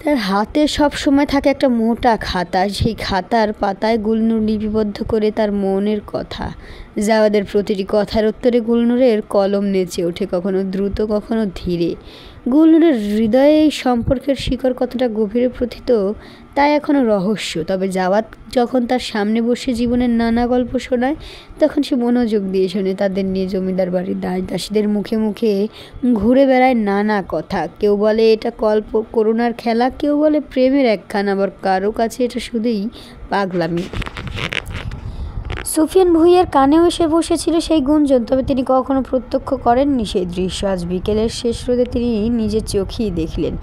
তার হাতে সব সময় থাকে একটা মোটা খাতা। সেই খাতার পাতায় গুলনুর লিপিবদ্ধ করে তার মনের কথা। জাওয়াদের প্রতিটি কথার উত্তরে গুলনুরের কলম নেচে ওঠে, কখনো দ্রুত, কখনো ধীরে। গুলনুরের হৃদয়ে এই সম্পর্কের শিকড় কতটা গভীরে প্রথিত তাই এখনও রহস্য। তবে জাওয়াদ যখন তার সামনে বসে জীবনের নানা গল্প শোনায়, তখন সে মনোযোগ দিয়ে শোনে। তাদের নিয়ে জমিদার বাড়ির দাসীদের মুখে মুখে ঘুরে বেড়ায় নানা কথা। কেউ বলে এটা কল্প করুণার খেলা, কেউ বলে প্রেমের একখান, আবার কারো কাছে এটা শুধুই পাগলামি। সুফিয়ান ভূঁইয়ার কানেও এসে বসেছিল সেই গুঞ্জন, তবে তিনি কখনো প্রত্যক্ষ করেননি সেই দৃশ্য। আজ বিকেলের শেষ রোদে তিনি নিজের চোখেই দেখলেন।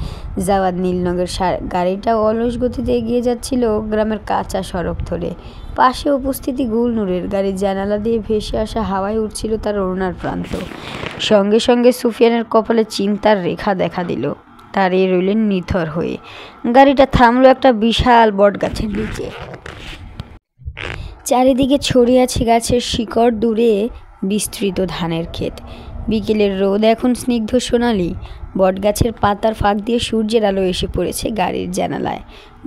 জাওয়াদ নীলনগের গাড়িটা অলস গতিতে এগিয়ে যাচ্ছিল গ্রামের কাঁচা সড়ক ধরে। পাশে উপস্থিতি গুলনুরের। গাড়ির জানালা দিয়ে ভেসে আসা হাওয়ায় উঠছিল তার ওড়নার প্রান্ত। সঙ্গে সঙ্গে সুফিয়ানের কপালে চিন্তার রেখা দেখা দিল। দাঁড়িয়ে রইলেন নিথর হয়ে। গাড়িটা থামলো একটা বিশাল বটগাছের নিচে। চারিদিকে ছড়িয়ে আছে গাছের শিকড়, দূরে বিস্তৃত ধানের ক্ষেত। বিকেলের রোদ এখন স্নিগ্ধ সোনালি। বটগাছের পাতার ফাঁক দিয়ে সূর্যের আলো এসে পড়েছে গাড়ির জানালায়।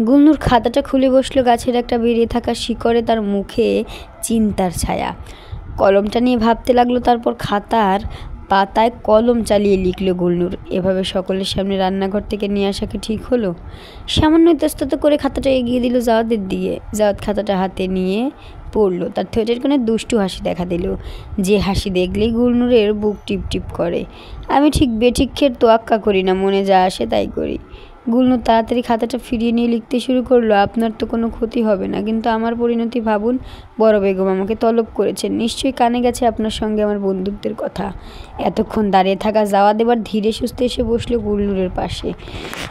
গুলনুর খাতাটা খুলে বসলো। গাছের একটা বেরিয়ে থাকা শিকড়ে তার মুখে চিন্তার ছায়া। কলমটা নিয়ে ভাবতে লাগলো, তারপর খাতার পাতায় কলম চালিয়ে লিখল গুলনুর। এভাবে সকলের সামনে রান্নাঘর থেকে নিয়ে আসা কি ঠিক হলো? সামান্য ইতস্তত করে খাতাটা এগিয়ে দিল জাওয়াদের দিকে। জাওয়াদ খাতাটা হাতে নিয়ে পড়ল। তার ঠোঁটের কোণে দুষ্টু হাসি দেখা দিল, যে হাসি দেখলেই গুলনুরের বুক টিপ টিপ করে। আমি ঠিক বেঠিকের তোয়াক্কা করি না, মনে যা আসে তাই করি। গুলনুর তাড়াতাড়ি খাতাটা ফিরিয়ে নিয়ে লিখতে শুরু করলো, আপনার তো কোনো ক্ষতি হবে না, কিন্তু আমার পরিণতি ভাবুন। বড় বেগম আমাকে তলব করেছেন, নিশ্চয়ই কানে গেছে আপনার সঙ্গে আমার বন্ধুত্বের কথা। এতক্ষণ দাঁড়িয়ে থাকা জাওয়াদ এবার ধীরে সুস্থে এসে বসলো গুলনুরের পাশে।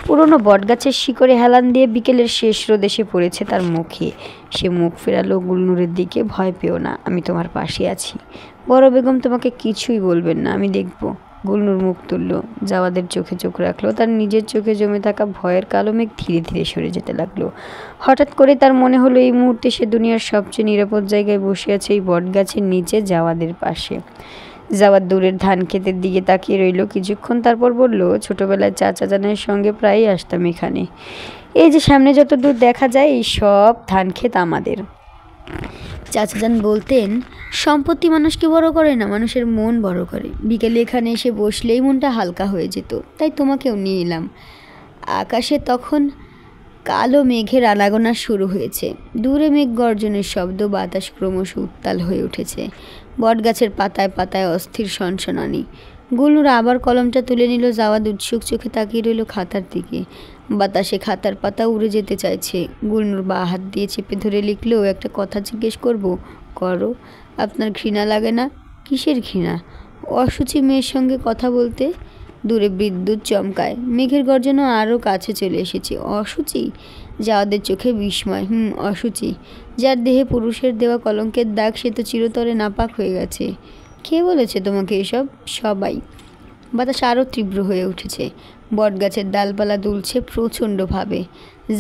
পুরনো বটগাছের শিকড়ে হেলান দিয়ে বিকেলের শেষ রোদ এসে পড়েছে তার মুখে। সে মুখ ফেরালো গুলনুরের দিকে। ভয় পেও না, আমি তোমার পাশে আছি। বড় বেগম তোমাকে কিছুই বলবেন না, আমি দেখব। গুলনুর মুখ তুলল, জাওয়াদের চোখে চোখ রাখলো। তার নিজের চোখে জমে থাকা ভয়ের কালো মেঘ ধীরে ধীরে সরে যেতে লাগলো। হঠাৎ করে তার মনে হলো এই মুহূর্তে সে দুনিয়ার সবচেয়ে নিরাপদ জায়গায় বসে আছে, এই বটগাছের নিচে, জাওয়াদের পাশে। জাওয়াদ দূরের ধান ক্ষেতের দিকে তাকিয়ে রইল কিছুক্ষণ, তারপর বলল, ছোটবেলায় চাচা জানের সঙ্গে প্রায়ই আসতাম এখানে। এই যে সামনে যত দূর দেখা যায় এই সব ধান ক্ষেত আমাদের। চাচাজান বলতেন, সম্পত্তি মানুষকে বড় করে না, মানুষের মন বড় করে। বিকেলে এখানে এসে বসলেই মনটা হালকা হয়ে যেত, তাই তোমাকেও নিয়ে এলাম। আকাশে তখন কালো মেঘের আনাগোনা শুরু হয়েছে। দূরে মেঘ গর্জনের শব্দ, বাতাস ক্রমশ উত্তাল হয়ে উঠেছে। বটগাছের পাতায় পাতায় অস্থির সনসনানি। গুলনুর আবার কলমটা তুলে নিল। জাওয়াদ উৎসুক চোখে তাকিয়ে রইল খাতার দিকে। বাতাসে খাতার পাতা উড়ে যেতে চাইছে। গুলনুর বাঁ হাত দিয়ে চেপে ধরে লিখলেও, একটা কথা জিজ্ঞেস করব? করো। আপনার ঘৃণা লাগে না? কিসের ঘৃণা? অসুচি মেয়ের সঙ্গে কথা বলতে। দূরে বিদ্যুৎ চমকায়, মেঘের গর্জনও আরও কাছে চলে এসেছে। অসুচি? জাওয়াদের চোখে বিস্ময়। অসুচি। যার দেহে পুরুষের দেওয়া কলঙ্কের দাগ, সে তো চিরতরে নাপাক হয়ে গেছে। কে বলেছে তোমাকে এসব? সবাই। বাতাস আরও তীব্র হয়ে উঠেছে। বটগাছের ডালপালা দুলছে প্রচণ্ডভাবে।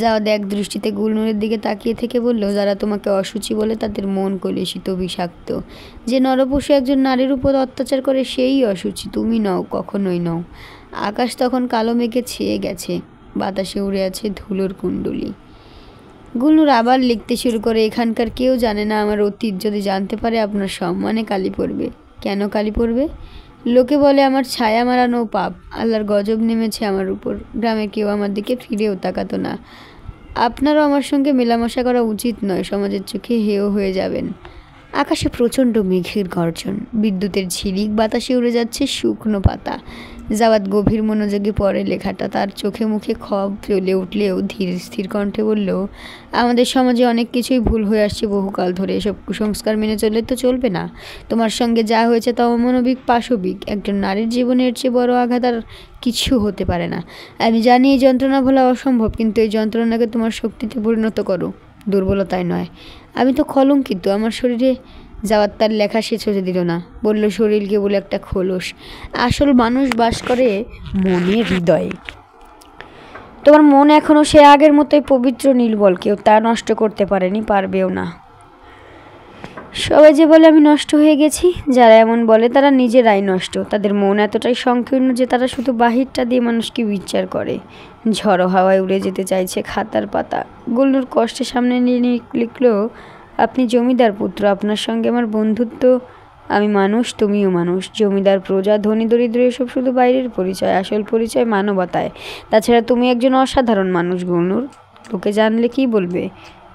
জাওয়াদ এক দৃষ্টিতে গুলনুরের দিকে তাকিয়ে থেকে বলল, যারা তোমাকে অসুচি বলে তাদের মন কলুষিত, বিষাক্ত। যে নরপশু একজন নারীর উপর অত্যাচার করে সেই অসুচি, তুমি নও, কখনোই নও। আকাশ তখন কালো মেঘে ছেয়ে গেছে। বাতাসে উড়ে আছে ধুলোর কুণ্ডলী। গুলনুর আবার লিখতে শুরু করে, এখানকার কেউ জানে না আমার অতীত। যদি জানতে পারে আপনার সম্মানে কালি পড়বে। কেন কালি পড়বে? লোকে বলে আমার ছায়া মারানো পাপ। আল্লাহর গজব নেমেছে আমার উপর। গ্রামে কেউ আমার দিকে ফিরেও তাকাতো না। আপনারও আমার সঙ্গে মেলামেশা করা উচিত নয়, সমাজের চোখে হেয় হয়ে যাবেন। আকাশে প্রচণ্ড মেঘের গর্জন, বিদ্যুতের ঝিলিক, বাতাসে উড়ে যাচ্ছে শুকনো পাতা। জাওয়াদ গভীর মনোযোগে পড়ে লেখাটা। তার চোখে মুখে ক্ষোভ জ্বলে উঠলেও ধীর স্থির কণ্ঠে বলল, আমাদের সমাজে অনেক কিছুই ভুল হয়ে আসছে বহুকাল ধরে। এসব কুসংস্কার মেনে চললে তো চলবে না। তোমার সঙ্গে যা হয়েছে তা অমানবিক, পাশবিক। একজন নারীর জীবনের চেয়ে বড় আঘাত আর কিছু হতে পারে না। আমি জানি এই যন্ত্রণা ভোলা অসম্ভব, কিন্তু এই যন্ত্রণাকে তোমার শক্তিতে পরিণত করো, দুর্বলতায় নয়। আমি তো কলঙ্কিত, আমার শরীরে। জাওয়াদ তার লেখা শেষ হতে দিল না, বলল, শরীর কেবল একটা খোলস, আসল মানুষ বাস করে মনে, হৃদয়ে। তোমার মন এখনও সে আগের মতোই পবিত্র, নির্বল। কেউ তা নষ্ট করতে পারেনি, পারবেও না। সবাই যে বলে আমি নষ্ট হয়ে গেছি, যারা এমন বলে তারা নিজেরাই নষ্ট। তাদের মন এতটাই সংকীর্ণ যে তারা শুধু বাহিরটা দিয়ে মানুষকে বিচার করে। ঝড়ো হাওয়ায় উড়ে যেতে চাইছে খাতার পাতা। গুলনুর কষ্টে সামনে নিয়ে লিখল, আপনি জমিদার পুত্র, আপনার সঙ্গে আমার বন্ধুত্ব। আমি মানুষ, তুমিও মানুষ। জমিদার, প্রজা, ধনী দরিদ্র এসব শুধু বাইরের পরিচয়, আসল পরিচয় মানবতায়। তাছাড়া তুমি একজন অসাধারণ মানুষ গুলনুর। লোকে জানলে কি বলবে?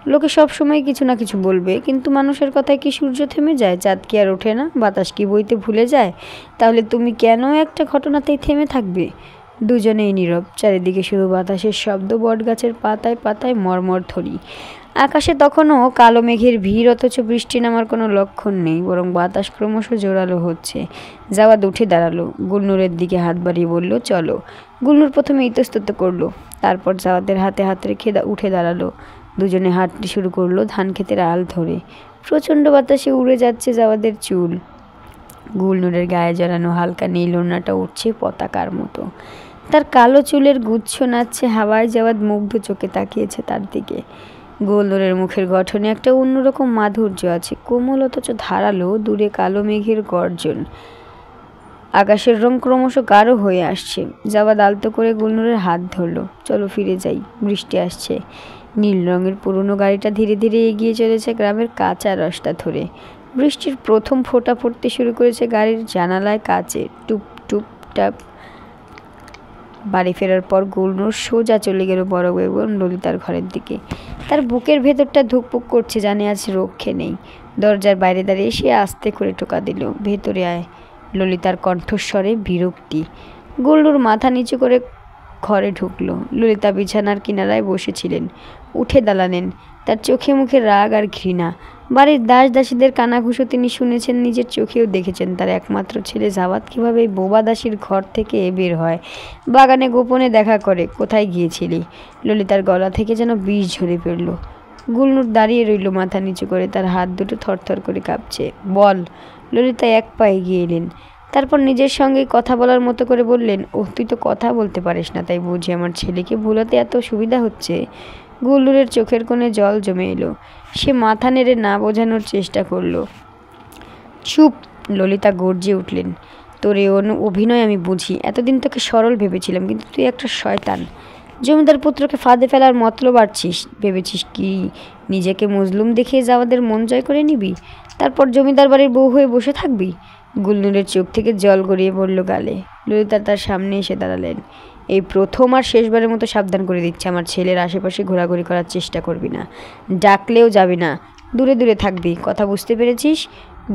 লোকে সব সময় কিছু না কিছু বলবে, কিন্তু মানুষের কথায় কি সূর্য থেমে যায়? চাঁদ কি আর ওঠে না? বাতাস কি বইতে ভুলে যায়? তাহলে তুমি কেন একটা ঘটনাতেই থেমে থাকবে? দুজনেই নীরব। চারিদিকে শুধু বাতাসের শব্দ, বটগাছের পাতায় পাতায় মর্মর ধ্বনি। আকাশে তখনও কালো মেঘের ভিড়, অথচ বৃষ্টি নামার কোনো লক্ষণ নেই, বরং বাতাস ক্রমশ জোরালো হচ্ছে। জাওয়াদ উঠে দাঁড়ালো, গুলনুরের দিকে হাত বাড়িয়ে বলল, চলো। গুলনুর প্রথমে ইতস্তত করলো, তারপর জাওয়াদের হাতে হাত রেখে উঠে দাঁড়ালো। দুজনে হাঁটতে শুরু করলো ধান ক্ষেতের আল ধরে। প্রচণ্ড বাতাসে উড়ে যাচ্ছে জাওয়াদের চুল। গুলনুরের গায়ে জড়ানো হালকা নীল ওড়নাটা উঠছে পতাকার মতো। তার কালো চুলের গুচ্ছ নাচছে হাওয়ায়। জাওয়াদ মুগ্ধ চোখে তাকিয়েছে তার দিকে। গুলনুরের মুখের গঠনে একটা অন্যরকম মাধুর্য আছে, কোমল অথচ ধারালো। দূরে কালো মেঘের গর্জন, আকাশের রং ক্রমশ গাঢ় হয়ে আসছে। জাওয়াদ আলতো করে গুলনুরের হাত ধরলো, চলো ফিরে যাই, বৃষ্টি আসছে। নীল রঙের পুরনো গাড়িটা ধীরে ধীরে এগিয়ে চলেছে গ্রামের কাঁচা রাস্তা ধরে। বৃষ্টির প্রথম ফোঁটা পড়তে শুরু করেছে গাড়ির জানালায়, কাচে। টুপ টুপ টাপ। বাড়ি ফেরার পর গুলনুর সোজা চলে গেল বড় এবং ললিতার ঘরের দিকে। তার বুকের ভেতরটা ধুকপুক করছে, জানে আজ রক্ষে নেই। দরজার বাইরে দাঁড়িয়ে সে আস্তে করে টোকা দিল, ভেতরে আয়। ললিতার কণ্ঠস্বরে বিরক্তি। গুলনুর মাথা নিচু করে ঘরে ঢুকলো। ললিতা বিছানার কিনারায় বসেছিলেন। উঠে দাঁড়ালেন, তার চোখে মুখে রাগ আর ঘৃণা। বাড়ির দাস দাসীদের কানাঘুষো তিনি শুনেছেন, নিজের চোখেও দেখেছেন। তার একমাত্র ছেলে জাওয়াদ কীভাবে এই বোবা দাসীর ঘর থেকে বের হয়, বাগানে গোপনে দেখা করে। কোথায় গিয়েছিলি? ললিতার গলা থেকে যেন বিষ ঝরে পড়ল। গুলনুর দাঁড়িয়ে রইল মাথা নিচু করে, তার হাত দুটো থরথর করে কাঁপছে। বল। ললিতা এক পা এগিয়ে এলেন। তারপর নিজের সঙ্গে কথা বলার মতো করে বললেন, ওহ তুই তো কথা বলতে পারিস না, তাই বুঝি আমার ছেলেকে ভুলাতে এত সুবিধা হচ্ছে। গুল্লুরের চোখের কোণে জল জমে এলো। সে মাথা নেড়ে না বোঝানোর চেষ্টা করলো। চুপ! ললিতা গর্জে উঠলেন। তোর এ অভিনয় আমি বুঝি। এতদিন তোকে সরল ভেবেছিলাম, কিন্তু তুই একটা শয়তান। জমিদার পুত্রকে ফাঁদে ফেলার মতলব আছিস। ভেবেছিস কি নিজেকে মজলুম দেখিয়ে যাওয়াদের মন জয় করে নিবি, তারপর জমিদার বাড়ির বউ হয়ে বসে থাকবি? গুলনুরের চোখ থেকে জল গড়িয়ে পড়ল গালে। ললিতা তার সামনে এসে দাঁড়ালেন। এই প্রথম আর শেষবারের মতো সাবধান করে দিচ্ছে, আমার ছেলের আশেপাশে ঘোরাঘুরি করার চেষ্টা করবি না। ডাকলেও যাবি না, দূরে দূরে থাকবি। কথা বুঝতে পেরেছিস?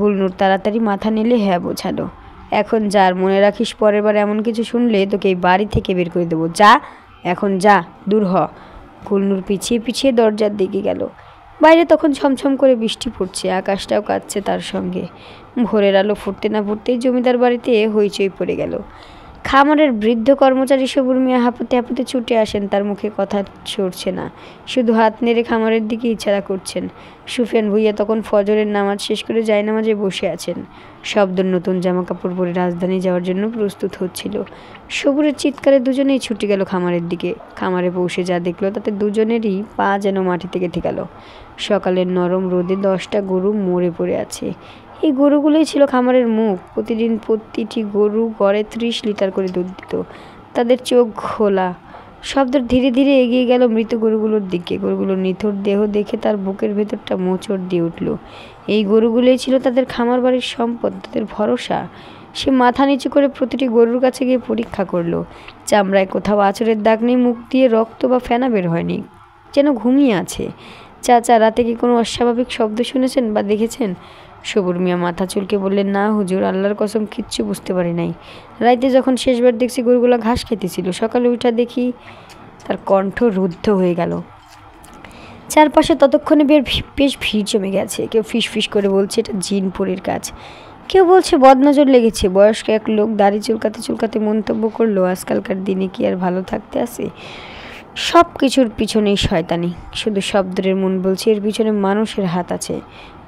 গুলনুর তাড়াতাড়ি মাথা নিলে হ্যাঁ বোঝালো। এখন যার মনে রাখিস, পরের বার এমন কিছু শুনলে তোকে এই বাড়ি থেকে বের করে দেবো। যা, এখন যা, দূর হ। গুলনুর পিছিয়ে পিছিয়ে দরজার দিকে গেল। বাইরে তখন ছমছম করে বৃষ্টি পড়ছে, আকাশটাও কাঁদছে তার সঙ্গে। ভোরের আলো ফুটতে না ফুটতেই জমিদার বাড়িতে হইচই পড়ে গেল। খামারের বৃদ্ধ কর্মচারী সবুর মিয়া হাঁপাতে হাঁপাতে ছুটে আসেন। তার মুখে কথা সরছে না, শুধু হাত নেড়ে খামারের দিকে ইশারা করছেন। সুফিয়ান ভুইয়া তখন ফজরের নামাজ শেষ করে জায়নামাজে বসে আছেন। শব্দ নতুন জামা কাপড় পরে রাজধানী যাওয়ার জন্য প্রস্তুত হচ্ছিল। সবুরের চিৎকারে দুজনেই ছুটে গেল খামারের দিকে। খামারে পৌঁছে যা দেখলো তাতে দুজনেরই পা যেন মাটিতে গেঁথে গেল। সকালের নরম রোদে 10টা গরু মরে পড়ে আছে। এই গরুগুলোই ছিল খামারের মুখ। প্রতিদিন প্রতিটি গরু গড়ে 30 লিটার করে দুধ দিত। তাদের চোখ খোলা। শব্দ ধীরে ধীরে এগিয়ে গেল মৃত গরুগুলোর দিকে। গরুগুলোর নিথর দেহ দেখে তার বুকের ভেতরটা মোচড় দিয়ে উঠল। এই গরুগুলোই ছিল তাদের খামার বাড়ির সম্পদ, তাদের ভরসা। সে মাথা নিচু করে প্রতিটি গরুর কাছে গিয়ে পরীক্ষা করলো। চামড়ায় কোথাও আঁচড়ের দাগ নেই, মুখ দিয়ে রক্ত বা ফেনা বের হয়নি, যেন ঘুমিয়ে আছে। চাচা, রাতে কি কোনো অস্বাভাবিক শব্দ শুনেছেন বা দেখেছেন? সবুর মিয়া মাথা চুলকে বললেন, না হুজুর, আল্লাহর কসম কিচ্ছু বুঝতে পারি নাই। রাইতে যখন শেষবার দেখছি গরুগুলো ঘাস খেতেছিল, সকালে উঠা দেখি। তার কণ্ঠ রুদ্ধ হয়ে গেল। চারপাশে ততক্ষণে বেশ ভিড় জমে গেছে। কেউ ফিস করে বলছে এটা জিনপুরীর কাজ, কেউ বলছে বদনজর লেগেছে। বয়স্ক এক লোক দাড়ি চুলকাতে চুলকাতে মন্তব্য করলো, আজকালকার দিনে কি আর ভালো থাকতে আছে? সব কিছুর পিছনেই শয়তানি। শুধু শব্দের মন বলছে এর পিছনে মানুষের হাত আছে।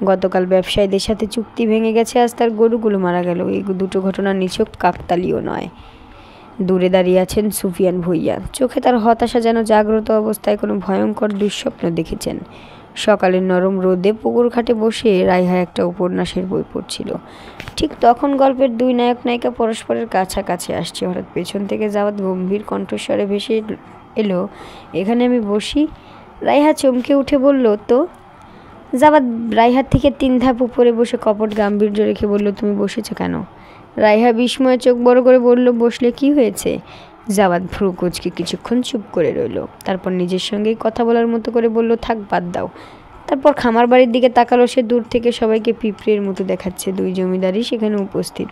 গতকাল ব্যবসায়ীদের সাথে চুক্তি ভেঙে গেছে, আজ তার গরুগুলো মারা গেল। এই দুটো ঘটনা নিছক কাকতালীয় নয়। দূরে দাঁড়িয়ে আছেন সুফিয়ান ভুইয়া। চোখে তার হতাশা, যেন জাগ্রত অবস্থায় কোনো ভয়ঙ্কর দুঃস্বপ্ন দেখেছেন। সকালের নরম রোদে পুকুর ঘাটে বসে রাইহা একটা উপন্যাসের বই পড়ছিল। ঠিক তখন গল্পের দুই নায়ক নায়িকা পরস্পরের কাছাকাছি আসছে। হঠাৎ পেছন থেকে জাওয়াত গম্ভীর কণ্ঠস্বরে ভেসে এলো, এখানে আমি বসি? রাইহা চমকে উঠে বলল, তো? জাওয়াত রাইহার থেকে 3 ধাপ উপরে বসে কপট গাম্ভীর্য রেখে বলল, তুমি বসেছ কেন? রাইহা বিস্ময়ে চোখ বড় করে বলল, বসলে কি হয়েছে? জাওয়াত ভ্রু কুঁচকে কিছুক্ষণ চুপ করে রইল। তারপর নিজের সঙ্গেই কথা বলার মতো করে বলল, থাক, বাদ দাও। তারপর খামার বাড়ির দিকে তাকালো সে। দূর থেকে সবাইকে পিঁপড়ের মতো দেখাচ্ছে। 2 জমিদারই সেখানে উপস্থিত,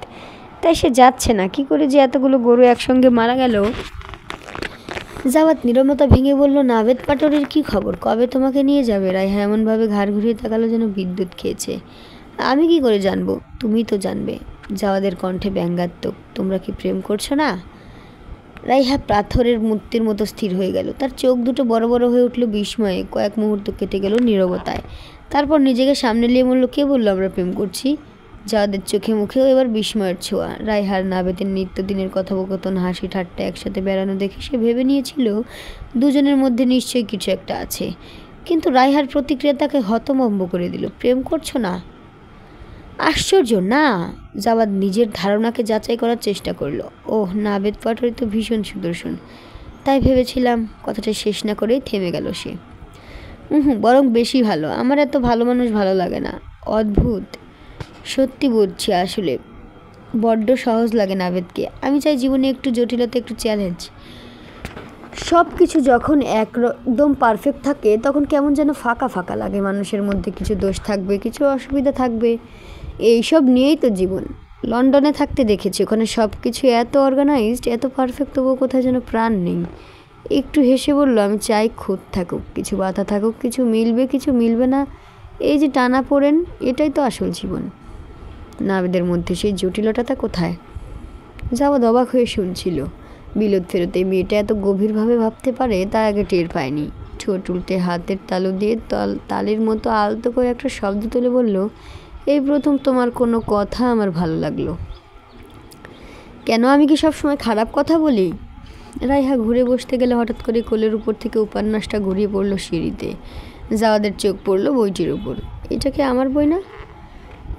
তাই সে যাচ্ছে না। কি করে যে এতগুলো গরু একসঙ্গে মারা গেল? জাওয়াত নীরবতা ভেঙে বলল, নাভেদ পাটোয়ারির কি খবর? কবে তোমাকে নিয়ে যাবে? রাইহা এমনভাবে ঘাড় ঘুরিয়ে তাকালো যেন বিদ্যুৎ খেয়েছে। আমি কি করে জানবো? তুমিই তো জানবে। জাওয়াদের কণ্ঠে ব্যঙ্গাত্মক। তোমরা কি প্রেম করছো না? রাইহা পাথরের মূর্তির মতো স্থির হয়ে গেল। তার চোখ দুটো বড় বড় হয়ে উঠল বিস্ময়ে। কয়েক মুহূর্ত কেটে গেল নীরবতায়। তারপর নিজেকে সামনে নিয়ে বলল, কে বললো আমরা প্রেম করছি? জাওয়াদের চোখে মুখেও এবার বিস্ময়ের ছোঁয়া। রাইহার নাভেদের নিত্যদিনের কথোপকথন, হাসি ঠাট্টা, একসাথে বেড়ানো দেখে সে ভেবে নিয়েছিল দুজনের মধ্যে নিশ্চয়ই কিছু একটা আছে। কিন্তু রাইহার প্রতিক্রিয়া তাকে হতভম্ব করে দিল। প্রেম করছো না? আশ্চর্য না। জাওয়াদ নিজের ধারণাকে যাচাই করার চেষ্টা করলো। ওহ, নাভেদ পাটোয়ারি তো ভীষণ সুদর্শন, তাই ভেবেছিলাম। কথাটা শেষ না করেই থেমে গেল সে। বরং বেশি ভালো। আমার এত ভালো মানুষ ভালো লাগে না। অদ্ভুত। সত্যি বলছি, আসলে বড্ড সহজ লাগে নাভেদকে। আমি চাই জীবনে একটু জটিলতা, একটু চ্যালেঞ্জ। সব কিছু যখন একদম পারফেক্ট থাকে তখন কেমন যেন ফাঁকা ফাঁকা লাগে। মানুষের মধ্যে কিছু দোষ থাকবে, কিছু অসুবিধা থাকবে, এইসব নিয়েই তো জীবন। লন্ডনে থাকতে দেখেছি, ওখানে সব কিছু এত অর্গানাইজড, এত পারফেক্ট, তবুও কোথায় যেন প্রাণ নেই। একটু হেসে বলল, আমি চাই খুঁত থাকুক, কিছু বাধা থাকুক, কিছু মিলবে, কিছু মিলবে না। এই যে টানা পড়েন, এটাই তো আসল জীবন। নাভেদের মধ্যে সেই জটিলতাটা কোথায়? জাওয়াদ অবাক হয়ে শুনছিল। বিলত ফেরত এই মেয়েটা এত গভীরভাবে ভাবতে পারে তা আগে টের পায়নি। ঠোঁট উল্টে হাতের তালু দিয়ে তালির মতো আলতো করে একটা শব্দ তুলে বলল, এই প্রথম তোমার কোনো কথা আমার ভালো লাগলো। কেন আমি কি সবসময় খারাপ কথা বলি? রাইহা ঘুরে বসতে গেলে হঠাৎ করে কোলের উপর থেকে উপন্যাসটা ঘুরিয়ে পড়লো সিঁড়িতে। জাওয়াদের চোখ পড়লো বইটির উপর। এটা কি আমার বই না?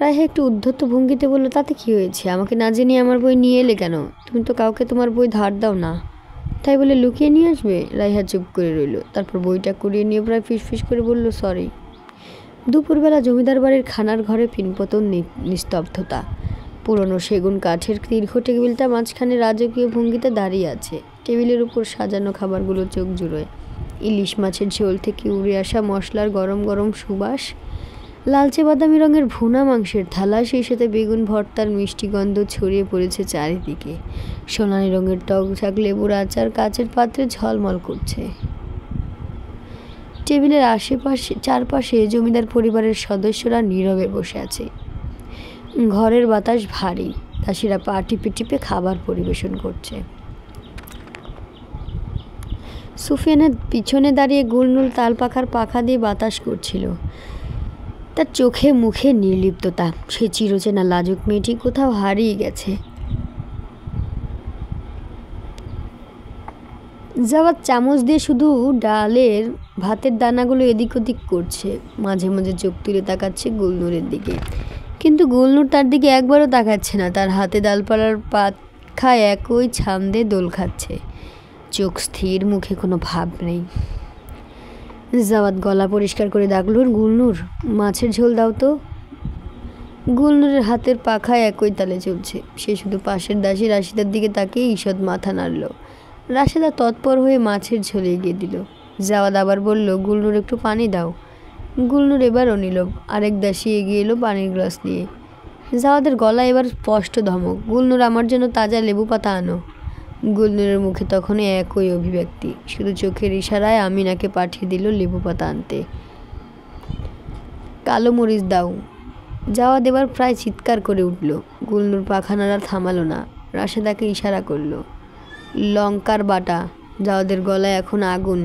রাইহা একটু উদ্ধত ভঙ্গিতে বলল, তাতে কি হয়েছে? আমাকে না জানিয়ে আমার বই নিয়ে এলে কেন? তুমি তো কাউকে তোমার বই ধার দাও না। তাই বলে লুকিয়ে নিয়ে আসবে? রাইহা চুপ করে রইল। তারপর বইটা কুড়িয়ে নিয়ে প্রায় ফিসফিস করে বলল, সরি। দুপুরবেলা জমিদার বাড়ির খানার ঘরে পিনপতন নিস্তব্ধতা। পুরনো সেগুন কাঠের দীর্ঘ টেবিলটা মাঝখানে রাজকীয় ভঙ্গিতে দাঁড়িয়ে আছে। টেবিলের উপর সাজানো খাবারগুলো চোখ জুড়োয়। ইলিশ মাছের ঝোল থেকে উড়ে আসা মশলার গরম গরম সুবাস, লালচে বাদামি রঙের ভুনা মাংসের থালা, সেই সাথে বেগুন ভর্তার মিষ্টি গন্ধ ছড়িয়ে পড়েছে চারিদিকে। সোনালি রঙের টকঝাক লেবুর আচার কাচের পাত্রে ঝলমল করছে। টেবিলের চারপাশে জমিদার পরিবারের সদস্যরা নীরবে বসে আছে। ঘরের বাতাস ভারী। দাসীরা পা টিপে টিপে খাবার পরিবেশন করছে। সুফিয়ানের পিছনে দাঁড়িয়ে গুলনুর তাল পাখার পাখা দিয়ে বাতাস করছিল। তার চোখে মুখে নির্লিপ্ততা। সে চিরচেনা লাজুক মেয়েটি কোথাও হারিয়ে গেছে। জাওয়াদ চামচ দিয়ে শুধু ডালের ভাতের দানাগুলো এদিক ওদিক করছে। মাঝে মাঝে চোখ তুলে তাকাচ্ছে গুলনুরের দিকে, কিন্তু গুলনুর তার দিকে একবারও তাকাচ্ছে না। তার হাতে ডালপালার পাখা একই ছান্দে দোল খাচ্ছে। চোখ স্থির, মুখে কোনো ভাব নেই। জাওয়াদ গলা পরিষ্কার করে ডাকল, গুলনুর, মাছের ঝোল দাও তো। গুলনুরের হাতের পাখা একই তালে চলছে। সে শুধু পাশের দাসী রাশিদার দিকে তাকিয়ে ঈষৎ মাথা নাড়ল। রাশিদা তৎপর হয়ে মাছের ঝোল এগিয়ে দিল। জাওয়াদ আবার বলল, গুলনুর, একটু পানি দাও। গুলনুর এবারও নিল। আরেক দাসী এগিয়ে এলো পানির গ্লাস নিয়ে। জাওয়াদের গলা এবার স্পষ্ট ধমক, গুলনুর, আমার জন্য তাজা লেবু পাতা আনো। গুলনুরের মুখে তখনই একই অভিব্যক্তি। শুধু চোখের ইশারায় আমিনাকে পাঠিয়ে দিল লেবু পাতা আনতে। কালো মরিচ দাও। জাওয়াদ এবার প্রায় চিৎকার করে উঠল। গুলনুর পাখা নাড়া থামালো না। রাশেদাকে ইশারা করল, লঙ্কার বাটা। জাওয়াদের গলায় এখন আগুন।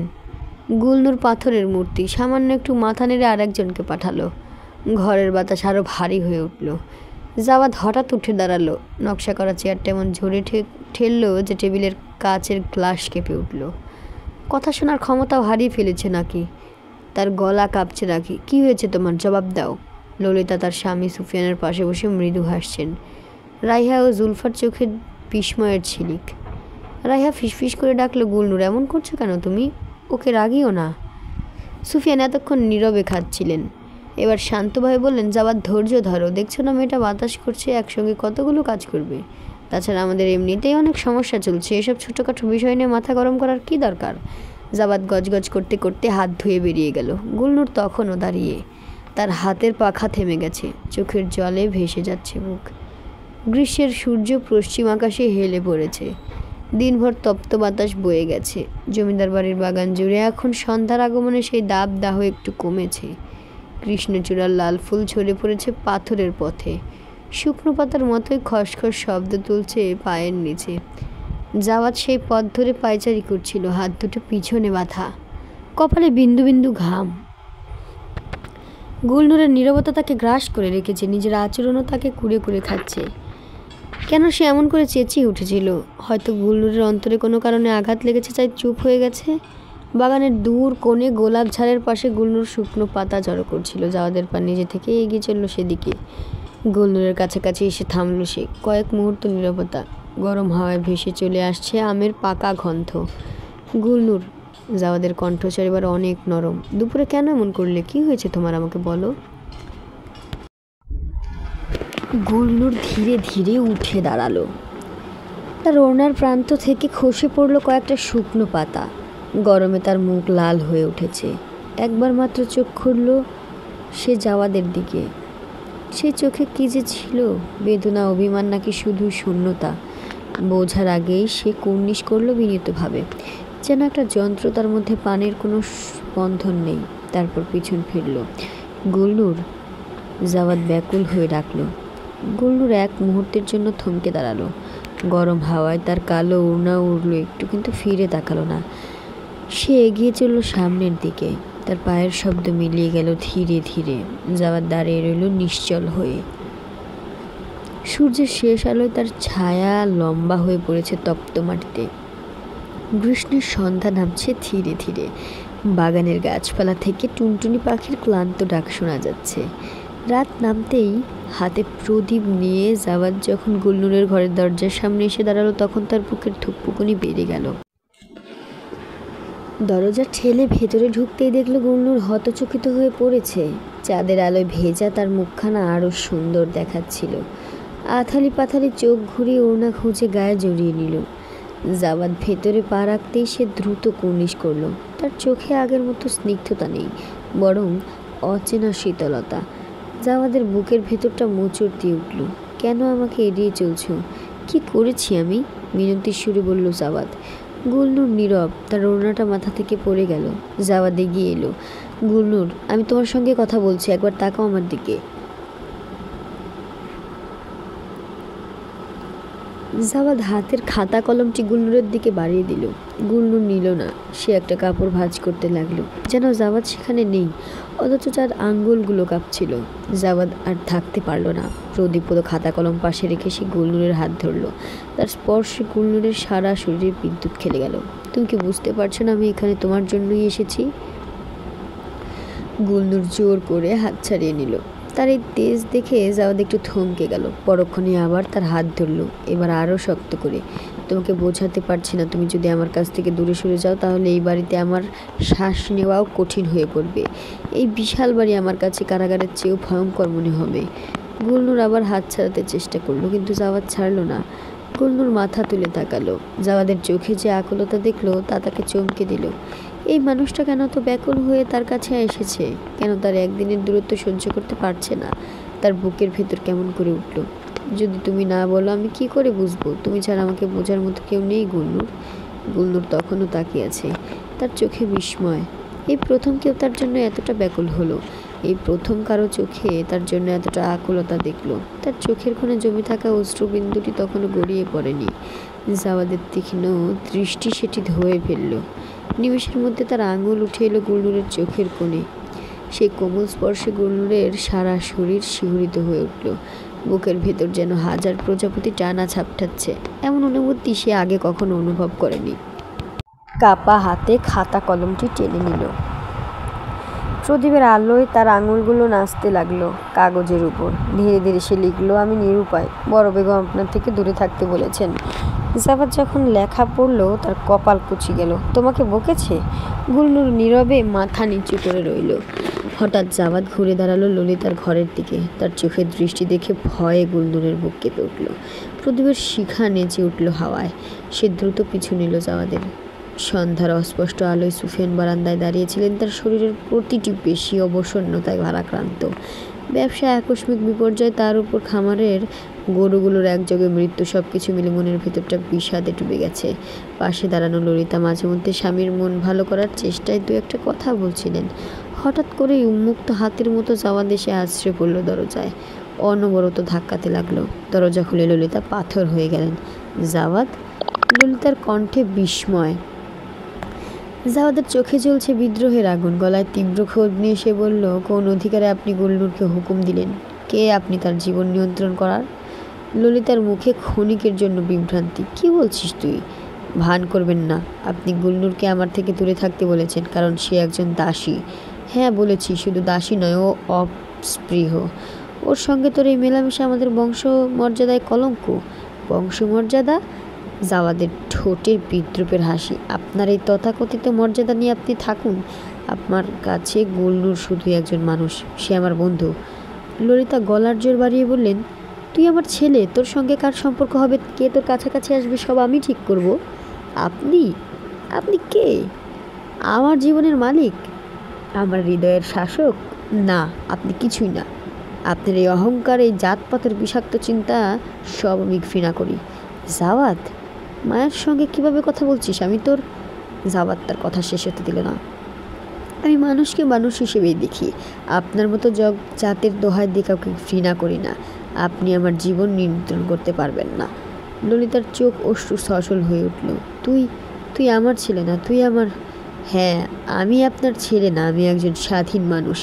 গুলনুর পাথরের মূর্তি। সামান্য একটু মাথা নেড়ে আরেকজনকে পাঠালো। ঘরের বাতাস আরও ভারী হয়ে উঠল। জাওয়াদ হঠাৎ উঠে দাঁড়ালো। নকশা করা চেয়ারটা এমন ঝরে ঠেললো যে টেবিলের কাচের গ্লাস কেঁপে উঠল। কথা শোনার ক্ষমতাও হারিয়ে ফেলেছে নাকি? তার গলা কাঁপছে নাকি? কি হয়েছে তোমার? জবাব দাও। ললিতা তার স্বামী সুফিয়ানের পাশে বসে মৃদু হাসছেন। রাইহা ও জুলফার চোখে বিস্ময়ের ঝিলিক। রাইহা ফিসফিস করে ডাকলো, গুলনুর, এমন করছো কেন তুমি? ওকে রাগিও না। সুফিয়ান এতক্ষণ নীরবে খাচ্ছিলেন। এবার শান্তভাবে বললেন, জাওয়াদ, ধৈর্য ধরো। দেখছো না মেয়েটা বাতাস করছে, একসঙ্গে কতগুলো কাজ করবে। তাছাড়া আমাদের এমনিতেই অনেক সমস্যা চলছে। এসব ছোটোখাটো বিষয় নিয়ে মাথা গরম করার কি দরকার? জাওয়াদ গজগজ করতে করতে হাত ধুয়ে বেরিয়ে গেল। গুলনুর তখনও দাঁড়িয়ে। তার হাতের পাখা থেমে গেছে। চোখের জলে ভেসে যাচ্ছে মুখ। গ্রীষ্মের সূর্য পশ্চিম আকাশে হেলে পড়েছে। দিনভর তপ্ত বাতাস বয়ে গেছে। জমিদার বাড়ির বাগান জুড়ে এখন সন্ধ্যার আগমনে সেই দাবদাহ একটু কমেছে। কৃষ্ণচূড়ার লাল ফুল ঝরে পড়েছে পাথরের পথে। শুকনো পাতার মতোই খসখস শব্দ তুলছে পায়ের নিচে। জাওয়াদ সেই পথ ধরে পায়চারি করছিল, হাত দুটো পিছনে বাঁধা, কপালে বিন্দু বিন্দু ঘাম। গুলনুরের নীরবতা তাকে গ্রাস করে রেখেছে। নিজের আচরণও তাকে কুড়ে কুড়ে খাচ্ছে। কেন সে এমন করে চেঁচিয়ে উঠেছিল? হয়তো গুলনুরের অন্তরে কোনো কারণে আঘাত লেগেছে, তাই চুপ হয়ে গেছে। বাগানের দূর কোণে গোলাপ ঝাড়ের পাশে গুলনুর শুকনো পাতা জড়ো করছিল। জাওয়াদের পা নিজে থেকে এগিয়ে চলল সেদিকে। গুলনুরের কাছাকাছি এসে থামল সে। কয়েক মুহূর্ত নীরবতা। গরম হাওয়ায় ভেসে চলে আসছে আমের পাকা গন্ধ। গুলনুর, জাওয়াদের কণ্ঠস্বর এবার অনেক নরম, দুপুরে কেন এমন করলে? কি হয়েছে তোমার, আমাকে বলো। গুলনুর ধীরে ধীরে উঠে দাঁড়ালো। তার ওড়নার প্রান্ত থেকে খসে পড়ল কয়েকটা শুকনো পাতা। গরমে তার মুখ লাল হয়ে উঠেছে। একবার মাত্র চোখ খুলল সে জাওয়াদের দিকে। সে চোখে কী যে ছিল, বেদনা, অভিমান, নাকি শুধু শূন্যতা? বোঝার আগেই সে কুর্নিশ করল বিনীতভাবে, যেন একটা যন্ত্র, তার মধ্যে পানির কোনো স্পন্দন নেই। তারপর পিছন ফিরল। গুলনুর, জাওয়াদ ব্যাকুল হয়ে ডাকল। গুলনুর এক মুহূর্তের জন্য থমকে দাঁড়ালো। গরম হাওয়ায় তার কালো ওড়না উড়ল একটু, কিন্তু ফিরে তাকালো না। সে এগিয়ে চলল সামনের দিকে। তার পায়ের শব্দ মিলিয়ে গেল ধীরে ধীরে। জাওয়াদ দাঁড়িয়ে রইল নিশ্চল হয়ে। সূর্যের শেষ আলোয় তার ছায়া লম্বা হয়ে পড়েছে তপ্ত মাটিতে। গ্রীষ্মের সন্ধ্যা নামছে ধীরে ধীরে। বাগানের গাছপালা থেকে টুনটুনি পাখির ক্লান্ত ডাক শোনা যাচ্ছে। রাত নামতেই হাতে প্রদীপ নিয়ে জাওয়াদ যখন গুলনুরের ঘরের দরজার সামনে এসে দাঁড়ালো, তখন তার বুকের ধুকপুকুনি বেড়ে গেল। দরজা ঠেলে ভেতরে ঢুকতেই দেখলো গুলনুর হতচকিত হয়ে পড়েছে। চাঁদের আলোয় ভেজা তার মুখখানা আরও সুন্দর দেখাচ্ছিল। আথালি পাথালি চোখ ঘুরিয়ে ওড়না খুঁজে গায়ে জড়িয়ে নিল। জাওয়াদ ভেতরে পা রাখতেই সে দ্রুত কুর্নিশ করলো। তার চোখে আগের মতো স্নিগ্ধতা নেই, বরং অচেনা শীতলতা। জাওয়াদের বুকের ভেতরটা মোচড় দিয়ে উঠল। কেন আমাকে এড়িয়ে চলছ? কি করেছি আমি? মিনতির সুরে বলল জাওয়াদ। গুলনুর নীরব, তার ওড়নাটা মাথা থেকে পড়ে গেল। জাওয়াদ এগিয়ে এলো। গুলনুর, আমি তোমার সঙ্গে কথা বলছি, একবার তাকাও আমার দিকে। জাওয়াদ হাতের খাতা কলমটি গুলনুরের দিকে বাড়িয়ে দিল। গুলনুর নিল না। সে একটা কাপড় ভাঁজ করতে লাগলো, যেন জাওয়াদ সেখানে নেই, অথচ তার আঙ্গুলগুলো কাঁপছিল। জাওয়াদ আর থাকতে পারল না। প্রদীপ খাতা কলম পাশে রেখে সে গুলনুরের হাত ধরল। তার স্পর্শে গুলনুরের সারা শরীরে বিদ্যুৎ খেলে গেল। তুমি কি বুঝতে পারছো না আমি এখানে তোমার জন্যই এসেছি? গুলনুর জোর করে হাত ছাড়িয়ে নিল। তার এই তেজ দেখে জাওয়াদ একটু থমকে গেল। পরক্ষণে আবার তার হাত ধরল, এবার আরও শক্ত করে। তোমাকে বোঝাতে পারছি না, তুমি যদি আমার কাছ থেকে দূরে সরে যাও তাহলে এই বাড়িতে আমার শ্বাস নেওয়াও কঠিন হয়ে পড়বে। এই বিশাল বাড়ি আমার কাছে কারাগারের চেয়েও ভয়ঙ্কর মনে হবে। গুলনুর আবার হাত ছাড়াতে চেষ্টা করলো, কিন্তু জাওয়াদ ছাড়ল না। গুলনুর মাথা তুলে তাকালো। জাওয়াদের চোখে যে আকুলতা দেখলো তা তাকে চমকে দিল। এই মানুষটা কেন তো ব্যাকুল হয়ে তার কাছে এসেছে? কেন তার একদিনের দূরত্ব সহ্য করতে পারছে না? তার বুকের ভেতর কেমন করে উঠল। যদি তুমি না বলো আমি কি করে বুঝবো? তুমি ছাড়া আমাকে বোঝার মতো কেউ নেই গুলনুর। গুলনুর তখনও তাকিয়ে আছে, তার চোখে বিস্ময়। এই প্রথম কেউ তার জন্য এতটা ব্যাকুল হলো। এই প্রথম কারো চোখে তার জন্য এতটা আকুলতা দেখলো। তার চোখের কোণে জমে থাকা অশ্রুবিন্দুটি তখনও গড়িয়ে পড়েনি। জাওয়াদের তীক্ষ্ণ দৃষ্টি সেটি ধোয়ে ফেলল। নিমেষের মধ্যে তার আঙুল উঠে এলো গুলনুরের চোখের কোণে। সেই কোমল স্পর্শে গুলনুরের সারা শরীর শিহরিত হয়ে উঠল। বুকের ভেতর যেন হাজার প্রজাপতি টানা ছাপটাচ্ছে। এমন অনুভূতি সে আগে কখনো অনুভব করেনি। কাপা হাতে খাতা কলমটি টেনে নিল। প্রদীপের আলোয় তার আঙুলগুলো নাচতে লাগলো কাগজের উপর। ধীরে ধীরে সে লিখলো, আমি নিরুপায়, বড় বেগম আপনার থেকে দূরে থাকতে বলেছেন। জাওয়াদ যখন লেখা পড়লো তার কপাল কুচি গেল। তোমাকে বকেছে? গুলনুর নীরবে মাথা নিচু করে রইল। হঠাৎ জাওয়াদ ঘুরে দাঁড়ালো ললিতার ঘরের দিকে। তার চোখের দৃষ্টি দেখে ভয়ে গুলনুরের বুক কেঁপে উঠল। প্রদীপের শিখা নেচে উঠল হাওয়ায়। সে দ্রুত পিছু নিল জাওয়াদের। সন্ধ্যার অস্পষ্ট আলোয় সুফিয়ান বারান্দায় দাঁড়িয়েছিলেন। তার শরীরের প্রতিটি পেশি অবসন্নতায় ভারাক্রান্ত। ব্যবসায় আকস্মিক বিপর্যয়, তার উপর খামারের গরুগুলোর একযোগে মৃত্যু, সব কিছু মিলে মনের ভেতরটা বিষাদে ডুবে গেছে। পাশে দাঁড়ানো ললিতা মাঝে মধ্যে স্বামীর মন ভালো করার চেষ্টায় দু একটা কথা বলছিলেন। হঠাৎ করেই উন্মুক্ত হাতের মতো জাওয়াদ এসে আছড়ে পড়ল দরজায়। অনবরত ধাক্কাতে লাগলো। দরজা খুলে ললিতা পাথর হয়ে গেলেন। জাওয়াদ? ললিতার কণ্ঠে বিস্ময়। জাওয়াদের চোখে জ্বলছে বিদ্রোহের আগুন। গলায় তীব্র ক্ষোভ নিয়ে সে বলল, কোন অধিকারে আপনি গুলনুরকে হুকুম দিলেন? কে আপনি তার জীবন নিয়ন্ত্রণ করার? ললিতার মুখে ক্ষণিকের জন্য বিভ্রান্তি। কি বলছিস তুই? ভান করবেন না, আপনি গুলনুরকে আমার থেকে দূরে থাকতে বলেছেন কারণ সে একজন দাসী। হ্যাঁ বলেছি, শুধু দাসী নয়, ও অস্পৃহ। ওর সঙ্গে তোর এই মেলামেশা আমাদের বংশ মর্যাদায় কলঙ্ক। বংশমর্যাদা? জাওয়াদের ঠোঁটের বিদ্রুপের হাসি। আপনার এই তথাকথিত মর্যাদা নিয়ে আপনি থাকুন। আপনার কাছে গুলনুর শুধু একজন মানুষ, সে আমার বন্ধু। ললিতা গলার জোর বাড়িয়ে বললেন, তুই আমার ছেলে, তোর সঙ্গে কার সম্পর্ক হবে, কে তোর কাছাকাছি আসবে, সব আমি ঠিক করব। আপনি আপনি কে? আমার জীবনের মালিক, আমার হৃদয়ের শাসক? না, আপনি কিছুই না। আপনার এই অহংকার, এই জাতপাতের বিষাক্ত চিন্তা সব আমি ঘৃণা করি। জাওয়াদ, মায়ের সঙ্গে কিভাবে কথা বলছিস? আমি তোর... জাওয়াদ তার কথা শেষ হতে দিল না। আমি মানুষকে মানুষ হিসেবেই দেখি। আপনার মতো জাতের দোহাই দিয়ে কাউকে ঘৃণা করি না। আপনি আমার জীবন নিয়ন্ত্রণ করতে পারবেন না। ললিতার চোখ অশ্রু সজল হয়ে উঠল। তুই তুই আমার ছেলে না, তুই আমার... হ্যাঁ, আমি আপনার ছেলে না, আমি একজন স্বাধীন মানুষ।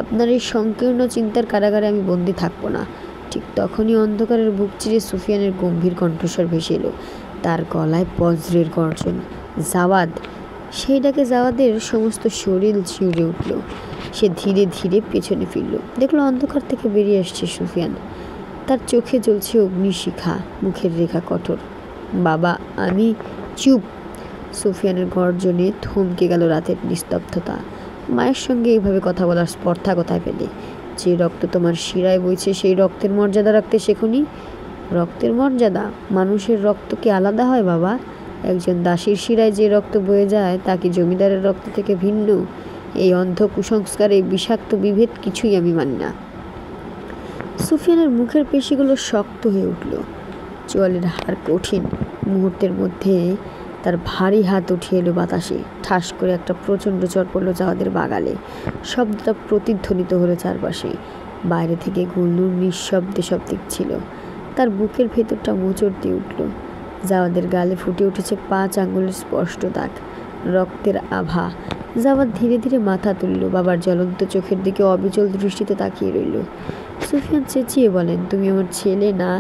আপনার এই সংকীর্ণ চিন্তার কারাগারে আমি বন্দি থাকবো না। ঠিক তখনই অন্ধকারের বুক চিরে সুফিয়ানের গম্ভীর কণ্ঠস্বর ভেসে এলো, তার গলায় বজ্রের গর্জন। জাওয়াদ! সেই ডাকে জাওয়াদের সমস্ত শরীর শিউরে উঠল। সে ধীরে ধীরে পেছনে ফিরল, দেখলো অন্ধকার থেকে বেরিয়ে আসছে সুফিয়ান। তার চোখে জ্বলছে অগ্নিশিখা, মুখের রেখা কঠোর। বাবা, আমি। চুপ! সুফিয়ানের গর্জনে থমকে গেল রাতের নিস্তব্ধতা। মায়ের সঙ্গে এইভাবে কথা বলার স্পর্ধা কোথায় পেলে? যে রক্ত তোমার শিরায় বইছে সেই রক্তের মর্যাদা রাখতে শেখনি? রক্তের মর্যাদা? মানুষের রক্ত কি আলাদা হয় বাবা? একজন দাসীর শিরায় যে রক্ত বয়ে যায় তা কি জমিদারের রক্ত থেকে ভিন্ন? এই অন্ধ কুসংস্কার, এই বিষাক্ত বিভেদ কিছুই আমি মানি না। সুফিয়ানের মুখের পেশিগুলো শক্ত হয়ে উঠল, চোয়ালের হাড় কঠিন। মুহূর্তের মধ্যে তার ভারী হাত উঠে এলো বাতাসে। ঠাস করে একটা প্রচণ্ড চড় পড়ল জাওয়াদের বাগালে। শব্দটা প্রতিধ্বনিত হলো চারপাশে। বাইরে থেকে গুলনুর নিঃশব্দে সব দেখছিল। তার বুকের ভেতরটা মোচড় দিয়ে উঠল। জাওয়াদের গালে ফুটে উঠেছে 5 আঙ্গুলের স্পষ্ট দাগ, রক্তের আভা। জাওয়াদ ধীরে ধীরে মাথা তুলল, বাবার জ্বলন্ত চোখের দিকে অবিচল দৃষ্টিতে তাকিয়ে রইল। সুফিয়ান চেঁচিয়ে বলেন, তুমি আমার ছেলে না,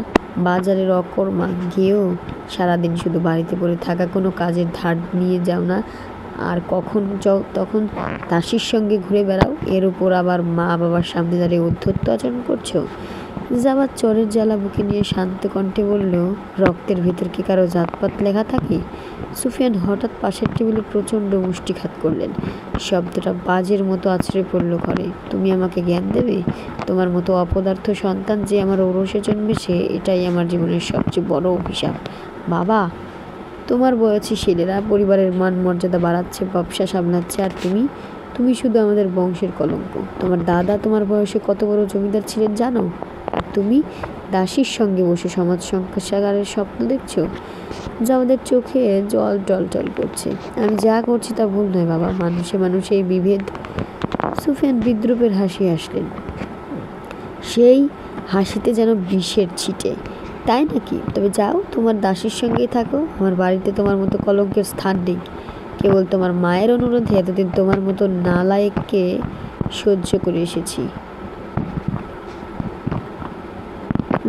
বাজারের অকর্মা গেও। সারাদিন শুধু বাড়িতে পড়ে থাকা, কোনো কাজের ধার নিয়ে যাও না, আর কখন তখন দাসীর সঙ্গে ঘুরে বেড়াও। এর উপর আবার মা বাবার সামনে দাঁড়িয়ে অধ্যত্ত আচরণ করছো। জাওয়াদ চরের জ্বালা বুকে নিয়ে শান্ত কণ্ঠে বলল, রক্তের ভেতর কি কারো জাতপাত লেখা থাকে? সুফিয়ান হঠাৎ পাশের টেবিলে প্রচণ্ড মুষ্টিঘাত করলেন। শব্দটা বাজের মতো আছড়ে পড়ল ঘরে। তুমি আমাকে জ্ঞান দেবে? তোমার মতো অপদার্থ সন্তান যে আমার ঔরসে জন্মেছে, এটাই আমার জীবনের সবচেয়ে বড় অভিশাপ। বাবা, তোমার বয়সী ছেলেরা পরিবারের মান মর্যাদা বাড়াচ্ছে, ব্যবসা সামলাচ্ছে, আর তুমি শুধু আমাদের বংশের কলঙ্ক। তোমার দাদা তোমার বয়সে কত বড় জমিদার ছিলেন জানো? আর তুমি দাসীর সঙ্গে বসে সমাজ সংস্কারের স্বপ্ন দেখছো। জাওয়াদের চোখে জল টলটল করছে। আমি যা করছি তা ভুল নয় বাবা, মানুষে মানুষে এই বিভেদ। সুফিয়ান বিদ্রুপের হাসি হাসলেন, সেই হাসিতে যেন বিষের ছিটে। তাই নাকি? তবে যাও, তোমার দাসীর সঙ্গেই থাকো। আমার বাড়িতে তোমার মতো কলঙ্কের স্থান নেই। কেবল তোমার মায়ের অনুরোধে এতদিন তোমার মতো নালায়েককে সহ্য করে এসেছি।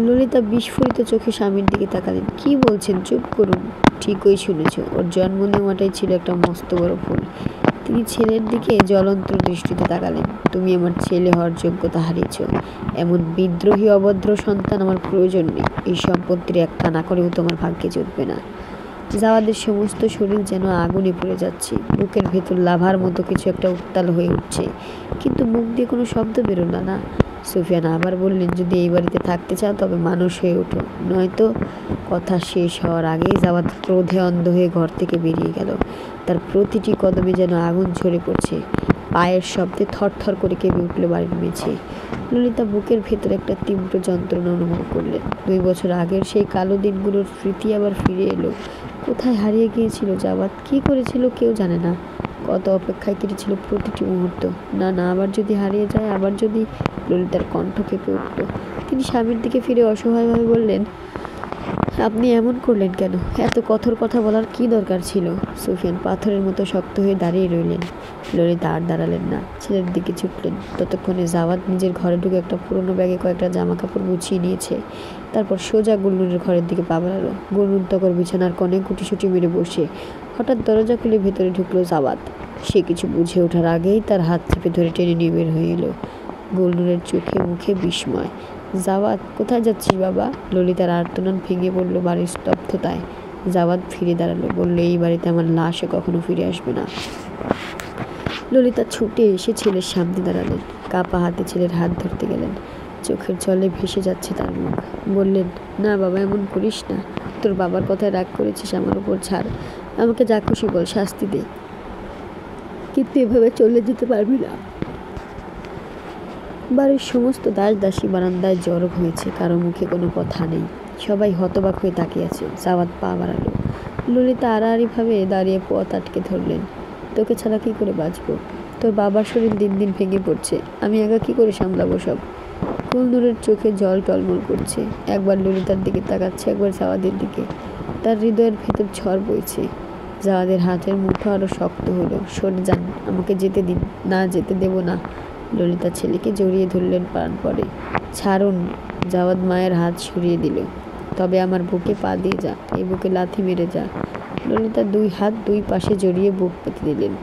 ললিতা বিস্ফোরিত চোখে স্বামীর দিকে তাকালেন। কি বলছেন? চুপ করুন। ঠিকই শুনেছ, ওর জন্ম নেওয়াটাই ছিল একটা মস্ত বড় ভুল। তিনি ছেলের দিকে জ্বলন্ত দৃষ্টিতে তাকালেন। তুমি আমার ছেলে হওয়ার যোগ্যতা হারিয়েছ। এমন বিদ্রোহী অভদ্র সন্তান আমার প্রয়োজন নেই। এই সম্পত্তির একটা না করেও তোমার ভাগ্যে জুটবে না। জাওয়াদের সমস্ত শরীর যেন আগুনে পড়ে যাচ্ছে। বুকের ভেতর লাভার মতো কিছু একটা উত্তাল হয়ে উঠছে, কিন্তু মুখ দিয়ে কোনো শব্দ বেরোল না। সুফিয়ান আবার বললেন, যদি এই বাড়িতে থাকতে চাও তবে মানুষ হয়ে ওঠো, নয়তো। কথা শেষ হওয়ার আগেই জাওয়াদ ক্রোধে অন্ধ হয়ে ঘর থেকে বেরিয়ে গেল। তার প্রতিটি কদমে যেন আগুন ঝরে পড়ছে। পায়ের শব্দে থরথর করে কেঁপে উঠল বাড়ির মেঝে। ললিতা বুকের ভেতরে একটা তীব্র যন্ত্রণা অনুভব করলেন। 2 বছর আগের সেই কালো দিনগুলোর স্মৃতি আবার ফিরে এলো। কোথায় হারিয়ে গিয়েছিল জাওয়াদ? কী করেছিল কেউ জানে না। কত অপেক্ষায় কেটেছিল প্রতিটি মুহূর্ত। না, আবার যদি হারিয়ে যায়, আবার যদি। ললিতার কণ্ঠ কেঁপে উঠল। তিনি স্বামীর দিকে ফিরে অসহায়ভাবে বললেন, আপনি এমন করলেন কেন? এত কঠোর কথা বলার কি দরকার ছিল? সুফিয়ান পাথরের মতো শক্ত হয়ে দাঁড়িয়ে রইলেন। ললিতা আর দাঁড়ালেন না, ছেলের দিকে ছুটলেন। ততক্ষণে জাওয়াদ নিজের ঘরে ঢুকে একটা পুরনো ব্যাগে কয়েকটা জামা কাপড় গুছিয়ে নিয়েছে। তারপর সোজা গুলনুরের ঘরের দিকে পা বাড়ালো। গুলনুর তখন বিছানার কোণে গুটিসুটি মেরে বসে। হঠাৎ দরজা খুলে ভেতরে ঢুকলো জাওয়াদ। সে কিছু বুঝে ওঠার আগেই তার হাত চেপে ধরে টেনে নিয়ে বের হয়ে এলো। গুলনুরের চোখে মুখে বিস্ময়। জাওয়াদ, কোথায় যাচ্ছিস বাবা? ললিতার আর্তনাদ ভেঙে পড়ল বাড়ির স্তব্ধতায়। জাওয়াদ ফিরে দাঁড়ালো, বলল, এই বাড়িতে আমার লাশে কখনো ফিরে আসবে না। ললিতা ছুটে এসে ছেলের সামনে দাঁড়ালেন। কাপা হাতে ছেলের হাত ধরতে গেলেন। চোখের জলে ভেসে যাচ্ছে তার মুখ। বললেন, না বাবা, এমন করিস না। তোর বাবার কথায় রাগ করেছিস, আমার উপর ছাড়। আমাকে যা খুশি বল, শাস্তি দে, কিন্তু এভাবে চলে যেতে পারবি না। বাড়ির সমস্ত দাস দাসী বারান্দায় জড়ো হয়েছে, কারো মুখে কোনো কথা নেই। সবাই হতবাক হয়ে তাকিয়ে আছে। জাওয়াদ পা বাড়ালো। ললিতা আড়াআড়িভাবে দাঁড়িয়ে পথ আটকে ধরলেন। তোকে ছাড়া কী করে বাঁচবো? তোর বাবার শরীর দিন দিন ভেঙে পড়ছে, আমি একা কী করে সামলাবো সব? গুলনুরের চোখে জল টলমল করছে। একবার ললিতার দিকে তাকাচ্ছে, একবার জাওয়াদের দিকে। তার হৃদয়ের ভেতর ঝড় বইছে। জাওয়াদের হাতের মুঠো আরও শক্ত হলো। সরে যান, আমাকে যেতে দিন। না, যেতে দেব না। ললিতা ছেলেকে জড়িয়ে ধরলেন প্রাণপণে। ছাড়ুন, জাওয়াদ মায়ের হাত সরিয়ে দিল। তবে আমার বুকে পা দিয়ে যা, এই বুকে লাথি মেরে যা। ললিতা 2 হাত 2 পাশে জড়িয়ে বুক পেতে দিলেন।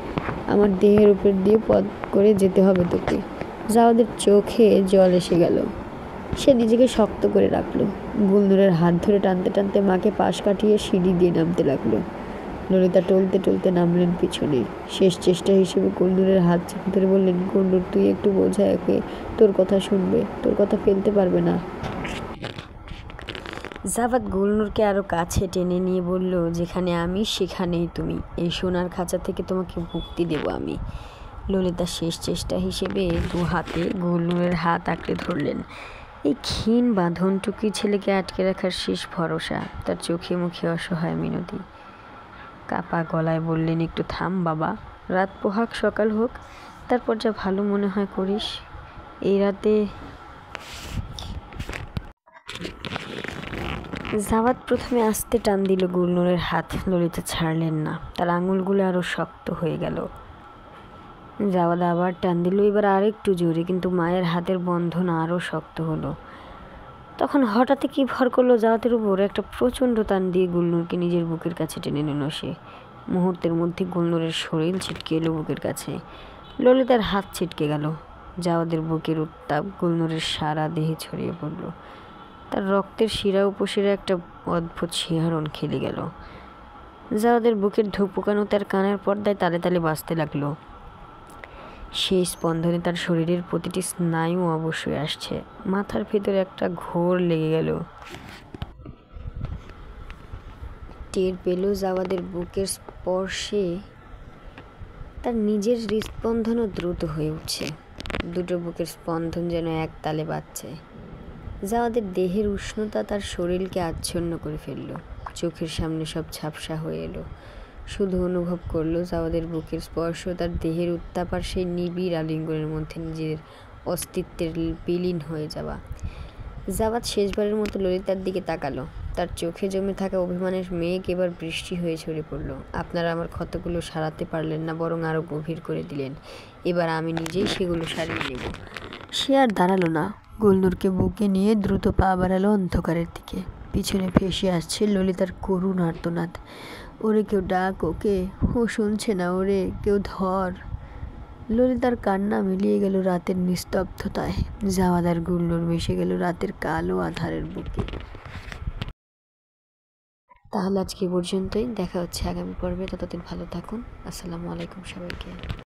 আমার দেহের উপর দিয়ে পথ করে যেতে হবে তোকে। জাওয়াদের চোখে জল এসে গেল। সে নিজেকে শক্ত করে রাখলো। গুলনুরের হাত ধরে টানতে টানতে মাকে পাশ কাটিয়ে সিঁড়ি দিয়ে নামতে লাগলো। ললিতা টলতে টলতে নামলেন পিছনে। শেষ চেষ্টা হিসেবে গুলনুরের হাত চেপে ধরে বললেন, গুলনুর তুই একটু বোঝা একে, তোর কথা শুনবে, তোর কথা ফেলতে পারবে না। জাওয়াদ গুলনুরকে আরও কাছে টেনে নিয়ে বলল, যেখানে আমি সেখানেই তুমি, এই সোনার খাঁচা থেকে তোমাকে মুক্তি দেব আমি। ললিতা শেষ চেষ্টা হিসেবে 2 হাতে গুলনুরের হাত আঁকড়ে ধরলেন। এই ক্ষীণ বাঁধনটুকুই ছেলেকে আটকে রাখার শেষ ভরসা। তার চোখে মুখে অসহায় মিনতি। কাপা গলায় বললেন, একটু থাম বাবা, রাত পোহাক সকাল হোক, তারপর যা ভালো মনে হয় করিস। এই রাতে জাওয়াদ প্রথমে আস্তে টান দিল গুলনুরের হাত। ললিতা ছাড়লেন না। তার আঙুলগুলো আরও শক্ত হয়ে গেল। জাওয়াদ আবার টান দিল, এবার আরেকটু জোরে, কিন্তু মায়ের হাতের বন্ধন আরও শক্ত হলো। তখন হঠাৎ কি ভর করলো জাওয়াদের উপর। একটা প্রচণ্ড টান দিয়ে গুলনুরকে নিজের বুকের কাছে টেনে নিল সে। মুহূর্তের মধ্যে গুলনুরের শরীর ছিটকে এলো বুকের কাছে। ললিতার হাত ছিটকে গেল। জাওয়াদের বুকের উত্তাপ গুলনুরের সারা দেহে ছড়িয়ে পড়ল। তার রক্তের শিরা উপশিরা একটা অদ্ভুত শিহরণ খেলে গেল। জাওয়াদের বুকের ধুকপুকানো তার কানের পর্দায় তালে তালে বাজতে লাগলো। সেই স্পন্দনে তার শরীরের প্রতিটি স্নায়ু অবশ্যই আসছে। মাথার ভেতরে একটা ঘোর লেগে গেল। টের পেল জাওয়াদের বুকের স্পর্শে তার নিজের হৃদস্পন্দনও দ্রুত হয়ে উঠছে। দুটো বুকের স্পন্দন যেন এক তালে বাজছে। জাওয়াদের দেহের উষ্ণতা তার শরীরকে আচ্ছন্ন করে ফেলল। চোখের সামনে সব ঝাপসা হয়ে এলো। শুধু অনুভব করলো জাওয়াদের বুকের স্পর্শ, তার দেহের উত্তাপ আর সেই নিবিড় আলিঙ্গনের মধ্যে নিজের অস্তিত্বের বিলীন হয়ে যাওয়া। জাওয়াদ শেষবারের মতো ললিতার দিকে তাকালো। তার চোখে জমে থাকা অভিমানের মেঘ এবার বৃষ্টি হয়ে ঝরে পড়ল। আপনারা আমার ক্ষতগুলো সারাতে পারলেন না, বরং আরও গভীর করে দিলেন। এবার আমি নিজেই সেগুলো সারিয়ে নেব। সে আর দাঁড়ালো না। গুলনুরকে বুকে নিয়ে দ্রুত পা বাড়ালো অন্ধকারের দিকে। পিছনে ভেসে আসছে ললিতার করুণ আর্তনাদ, ওরে কেউ ডাক, ওকে, ও শুনছে না, ওরে কেউ ধর। ললিতার কান্না মিলিয়ে গেল রাতের নিস্তব্ধতায়। জাওয়াদ আর গুলনুর মিশে গেল রাতের কালো আধারের বুকে। তাহলে আজকে পর্যন্তই, দেখা হচ্ছে আগামী পর্বে। ততদিন ভালো থাকুন। আসসালামু আলাইকুম সবাইকে।